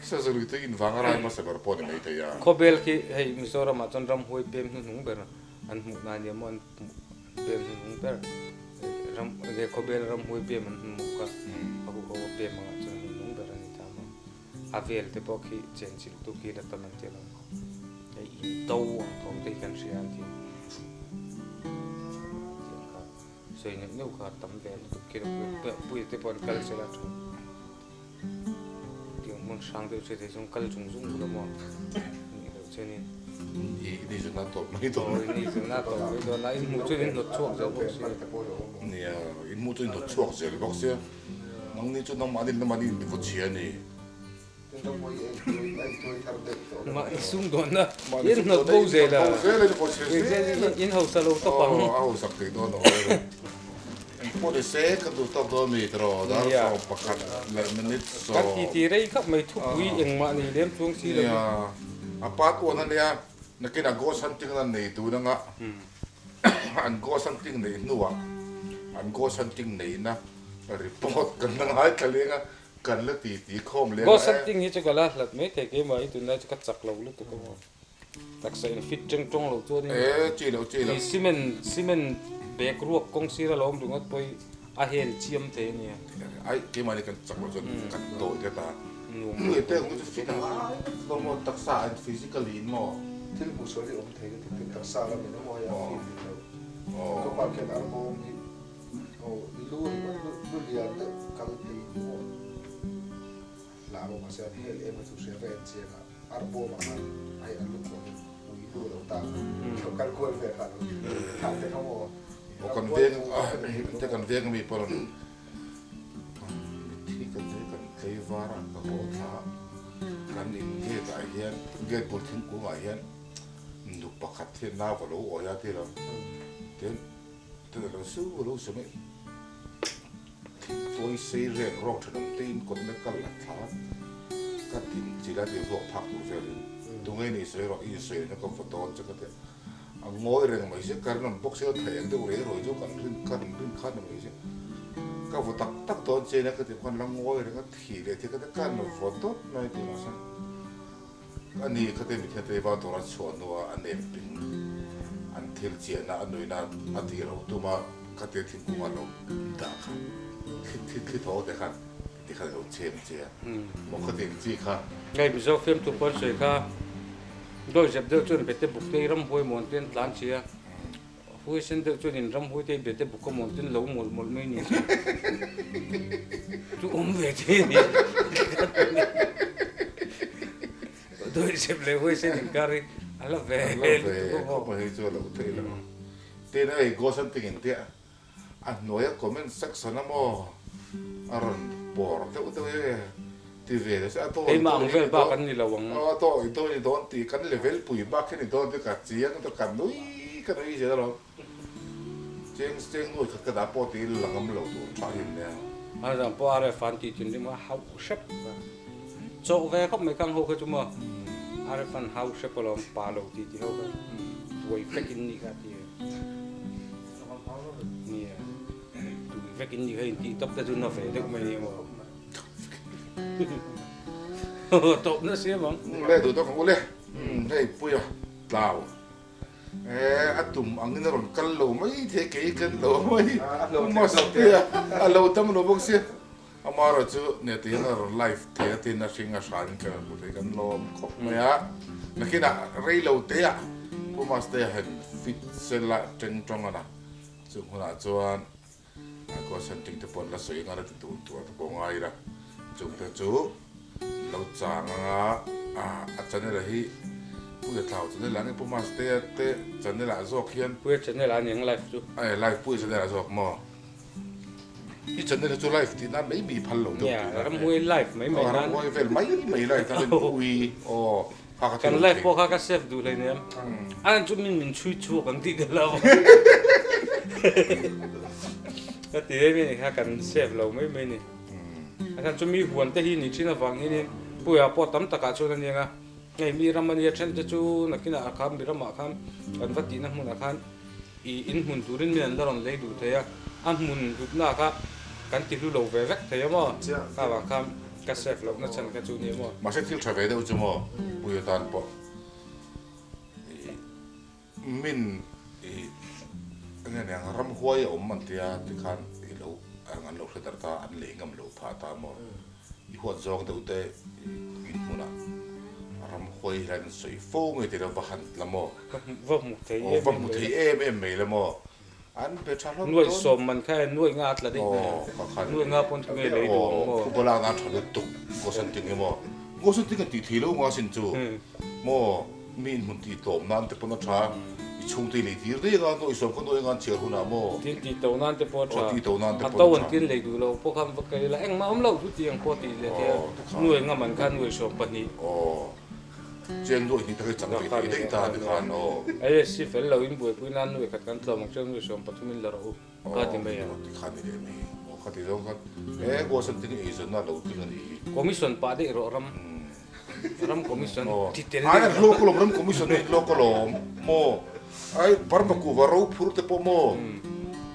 เสียสุดที่อินฟังอะไรมาสักการปนไม่ได้ยา ขบเบลที่ให้มิโซรามาจนรำหวยเปมหนุ่งเบอร์อันหมู่นายมันเปมหนุ่งเบอร์รำเดี๋ยวขบเบลรำหวยเปมมันหมู่ก็เขาบอกว่าเปมมาจนหนุ่งเบอร์นี่ทำมาอาเวลที่พอขี้เจนสิตุกี้แล้วตอนนั้นเจริญไอ้อินโต้ของที่กันเสียอันที่สวยนึกว่าทำแบบตุกี้แล้วปุยที่พอนกัลเซลัตเดี๋ยวมันช่างเดี๋ยวเฉยๆส่งกัลจุงจุงบุลมอนี่เราเช่นนี้ อีนี่จะน่าตบไม่ตบ Oh, ini sebenarnya tahu itu lain muncul ini lucu aja เราเป็น bos. มันแต่โบยอง เนี่ยอินมูตัวอินตัวช่วงเสียบอกเสียน้องนี่จุดน้องมาดินน้องมาดินเป็นผู้เชียร์นี่ เป็นต้องโบยเองไอ้ตัวทำเด็กตัว Ma isung don na. Ini not bose lah. เสียเลยผู้เชียร์เสีย In house salo to อ๋อ pang. เอาสักทีโดนเอาเลยพอได้เสกก็ดูตัวมีตรอดาร์สอบประคันและมันนิดสอ Kan ti rai kap mai thu pui eng ma ni lem chung si เนี่ย la. อาปาตัวนั้นเนี่ยนักกินโกสันติงนั่นนี่ตัวนึงอ่ะอันโกสันติงนี่นัวอันโกสันติงนี่นะรีพอร์ตกันนั่งหายกันเลยอ่ะกันแล้วตีคอมเลย Go something hi chaka la lat me te ke mai tu na chaka chak lo lu tu ko. Tak sa in fit cheng chong lo tu ni. เอ๊ะจีเรา Ni simen bek ruak kong si ra lom du ngat poi a hel chiam te ni. ไอ้ที่มาในกันจักรจนกันโตเด็ดตา Nu เมื่อเต้ก็จะฟิตนะเราหมดทักษะฟิสิกอลลีนมั้ง ที่ผู้ช่วยที่ผมเทก็ถึงตักซาแล้วเนี่ยน้องมอยาฟิล์มเรา อ๋อ ก็มาเขียนอัลบั้มนี่โอ้ลูกมันลูกเรียนเนี่ยกันตีมั่วลาบอกมาเสียที่เอ็มมาถูกเสียแฟนเสียมาอัลบั้มมาไอ้อันลูกคนอุ้ยลูกเราตามเขากันกวนแฟนขาดทางที่เขาบอก บอกกันเวียงแต่กันเวียงมีปรนที่กันเวียงกันเคยวาระกับโหท้ากันอินเกตไอเฮียนเกตปุ่นทิ้งกูไอเฮียนนุปขัดเทียนน้าวรู้โอ้ยที่เราเทียนแต่เราสู้รู้สมัยตัวเสียเรื่องร้องถนนตีนคนไม่กันหลักฐานก็ตินจีราที่พวกพักตัวเฟลินตรงนี้เสียเราอินเสียแล้วก็ฟโต้จะก็เถอะงอยเรื่องไม่ใช่การนั่งพวกเสียแทงตัวเรื่องรวยจุกันรื่นขั้นไม่ใช่ก็ฟตักตอนเจนะก็ที่คนละงอยเรื่องก็ทีเลยที่ก็จะการนั่งฟโต้ไม่ตัวนั้น อันนี้เขาจะมีเทปว่าตัวเราชวนว่าอันนี้เป็นอันเทลเจียนะอันนู้นนะอันที่เราตัวมาเขาจะทิ้งกูมาเราด่าเขาคือโทษแต่กันที่เขาเราเชื่อเจียบอกเขาเองจีค่ะ Ngai bi zo film tu pon se ka. Doi jab de chun bete buk te ram hoi mon ten tlan chia. Hui sen de chun in ram hoi te bete buk ko mon ten lo mol mai ni. Tu ve te ni. Doi jab le hoi sen in kari ala ve. เขาไปให้ช่วยเราเทแล้วเต้นไอ้โกสันติงเตี้ยอันหน่วยคอมเมนต์สักสนามออารอนปอร์เจ้าตัวทีวีเลยสิตัว Ei ma ang vel ba kan ni lawang. ตัวนี่โดนตีกันเลเวลปุ๋ยบ้าแค่นี้โดนที่กัดเสียงตัวกันนุ้ยกันนุ้ยเสียแล้วเจ๊งนุ้ยกระดาษปอตีหลังมันเหลาตัวชาเห็นเนี่ย Ana jam po are fan ti tin ni ma hau shep. Cho ve khop mai kang ho ka chuma. Are fan hau shep lom pa lo ti ti ho ka. Woi fekin ni ka ti. Ni. Tu fekin ni hai ti top ta ju na ve de mai ni mo. Top na sia bang. เล่ดูตัวของกูเลยให้ปุ้ยลาวอัตุ่มอังนี่รอนกันโลไม่เทเกยกันโลไม่มาสักเดียโลตั้มโลบกเสียอามาเราจะเนี่ยที่นั่นไลฟ์เทียที่นั่นชิงอาชานกันบุตรกันโลครบไหมอ่ะนักกินอะเรย์โลเทียกูมาสเตย์เห็นฟิตเซลละเจงจงอ่ะนะซึ่งคนอาจจะก็ฉันจึงจะปนละสวยงามที่ตัวตะโกงไงล่ะจุดแต่จุเราจางอาจารย์นี่แหละที่ผู้จะเท่าจะได้หลังไอ้ผู้มาสเตย์เตจะได้หลังจอกเขียน Pue chen la ni life ju. ไอ้ไลฟ์ผู้จะได้หลังจอกมอ ที่ฉันเนี่ยจะไลฟ์ที่นั่นไม่มีพันหลง เนี่ยรำมวยไลฟ์ไม่ ไม่ นั่น ไม่เวลไม่ไลฟ์ถ้าเป็นคุยโอ้พา กันไลฟ์พวกเขาก็เซฟดูเลยเนี่ยอันจุดมันช่วยชั่วกันที่เดียวเราก็ตีได้ไหมค่ะกันเซฟเราไม่นี่อาจารย์จะมีหัวแต่ที่นี่ที่น่าฟังนี่ปุยอาปอตั้มตะการชวนยังไงไงมีรำมันยังเช่นจะจูนักกินอาคามมีรำอาคามกันวัดที่นั่งมุนอาคามอินหุ่นตูรินเนี่ยเราเลยดูเทียอันหุ่นดูหน้าครับกันที่รู้เราเวกเทียมั้งข้าวอาคามก็เซฟเรานั่นฉันก็จูนี่มั้ง มาเช็คที่ทราเวเดอร์จุโม่ปุยตานปอมินเนี่ยรำหัวยอมมันเตียที่ขันที่เรางั้นเราเสด็จตาอันเลี้ยงเราพาตามออีหัวจองเดือดอินมุนะรำหัวยแรงสวยฟูงที่เราบังละโม่ ว่ามุกเทีย โอ้ฟังมุทีเอ็มไม่ละโม่อันเป็นชาล หน่วยสมมันแค่หน่วยงานละดิ โอ้ขัน หน่วยงานปนทุเรศเลยดูมั้ง ผู้บริหารงานตุกโกสันติงโม่โกสันติงกันตีทีแล้วงาสินจูโม่มีนมุนตีโตมนั่นแต่ปนชาช่วงที่เลยที่เรื่องงานตัวอีสมคนตัวงานเชื่อหุ่นโม่ ที่ตัวนั้นจะพอชา ที่โตนั่นแต่ อั ป ต น วัน ชา กินเลยดูเราพวกคำพวกอะไรละเอ็งมาเราทุกทีอย่างพอตีเลยเทียหน่วยงานมันกันหน่วยสมปนี โอ้เจนด้วยที่เธอจังไปได้ตาดีกันโอ้ ไอ้สิเฟลเราอินบุยปุ่นนั้นหน่วยขัดกันตัวมันเชื่อมหน่วยสมปทุมินละเราก็ที่ไม่ยัง ที่ขันนี่ไม่โอ้ขันที่ตรงกันโกสันติงอีสน่าเราติงนี่ คอมมิชชั่นป้าได้รอรำคอมมิชชั่นที่เต็ม อันนั้นโลกลมรำคอมมิชชั่นโลกลมโมไอ้ปรมากูวารูพูดแต่ปโม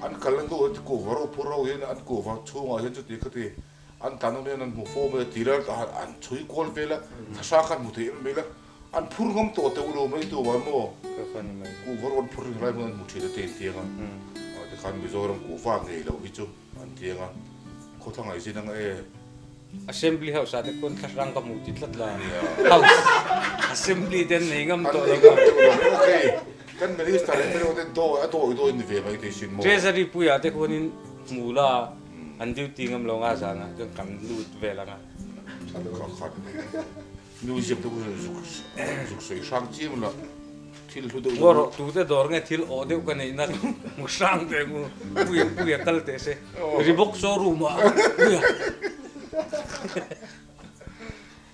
อันกันลังดูกูวารูพูดเราเห็นอันกูวาช่วงเห็นจุดที่ก็ที่อันตานนี้นั่นหมู่โฟมตีระอันช่วยกอลเวล่ะถ้าสากันหมู่ที่เวล่ะอันพูดงมตัวแต่อุดมไม่ตัววันโม ก็ฟันไม่ กูวารวันพูดอะไรมันหมู่ที่จะเตียนเตียงอ่ะแต่ขันมิโซรัมกูฟังไงเราวิจุอันเตียงอ่ะเขาทั้งไอ้สินั่งassembly house อาจจะคนทัศน์กับมุจิตลัดละ house assembly เด่นนี่งั้นตัวเรา โอเคกันไม่ได้สตาร์ทไม่ได้ตัวอินเดียไม่ได้ชินโม treasury ปุยอาจจะคนนี้มูลาอันดิวติงงั้นเราง่ายจังนะจนกันรูดเวลานะ ก็ขัดมิวสิกตัวสุกสวยช่างจิ้มละที่รู้ดู ว่าตัวเด็ดดอร์ไงที่ออเดียวกันนี่นักมุสางเตงูปุยกัลเตเซ่รีบอกโชว์รูมอ่ะ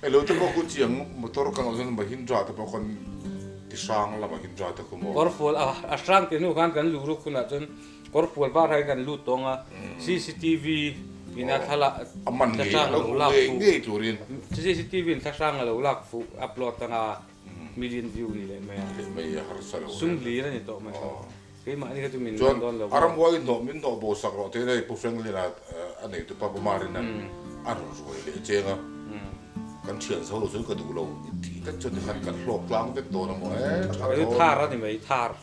ไอ้เราจะบอกกูเจียงมอเตอร์กันเอาเส้นมาหินจ่าแต่พอคนที่ช่างละมาหินจ่าแต่กูมอง กอร์ฟูลอ่ะสร้างที่นู่นกันลูรุคุณอ่ะจนกอร์ฟูลว่าให้กันลูตรงอ่ะ CCTV ปีนั้นถ้าละ มัน จะ เงี้ สร้าง ยแล้ว ลากฟู เงี้ยตัวเรียน CCTV ถ้าสร้างเราลากฟูอัพโหลดตั้งอ่ะmillion view นี่เลยไหม ไม่อยากหาสาร ซุ่มลีนั่นนี่โตมั้ยครับเฮ้ยมานี่ก็จะมี จน โดนเรา อารมณ์ว่าอินโดมินโดโบสักเราที่ได้ผู้เฟรนด์เลยนะอันนี้ตัวป้าบุมารินนั่นอันรู้สวยเลยเจ้ากันเชื่อเขารู้สึกกระดูเราที่นั่นจนถึงกันโลกกลางเป็นตัวนะมั้ง คือทาร์นี่ไหมทาร์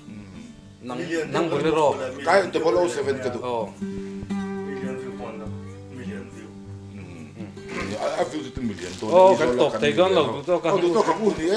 นั่งบนเรือ ใกล้ตัวเราเซเว่นกระดู โอ้ million view คนละmillion view อ่ะวิวที่1 millionตัว โอ้กันตกใจกันเราตัวกัน ตัวกับพูดนี่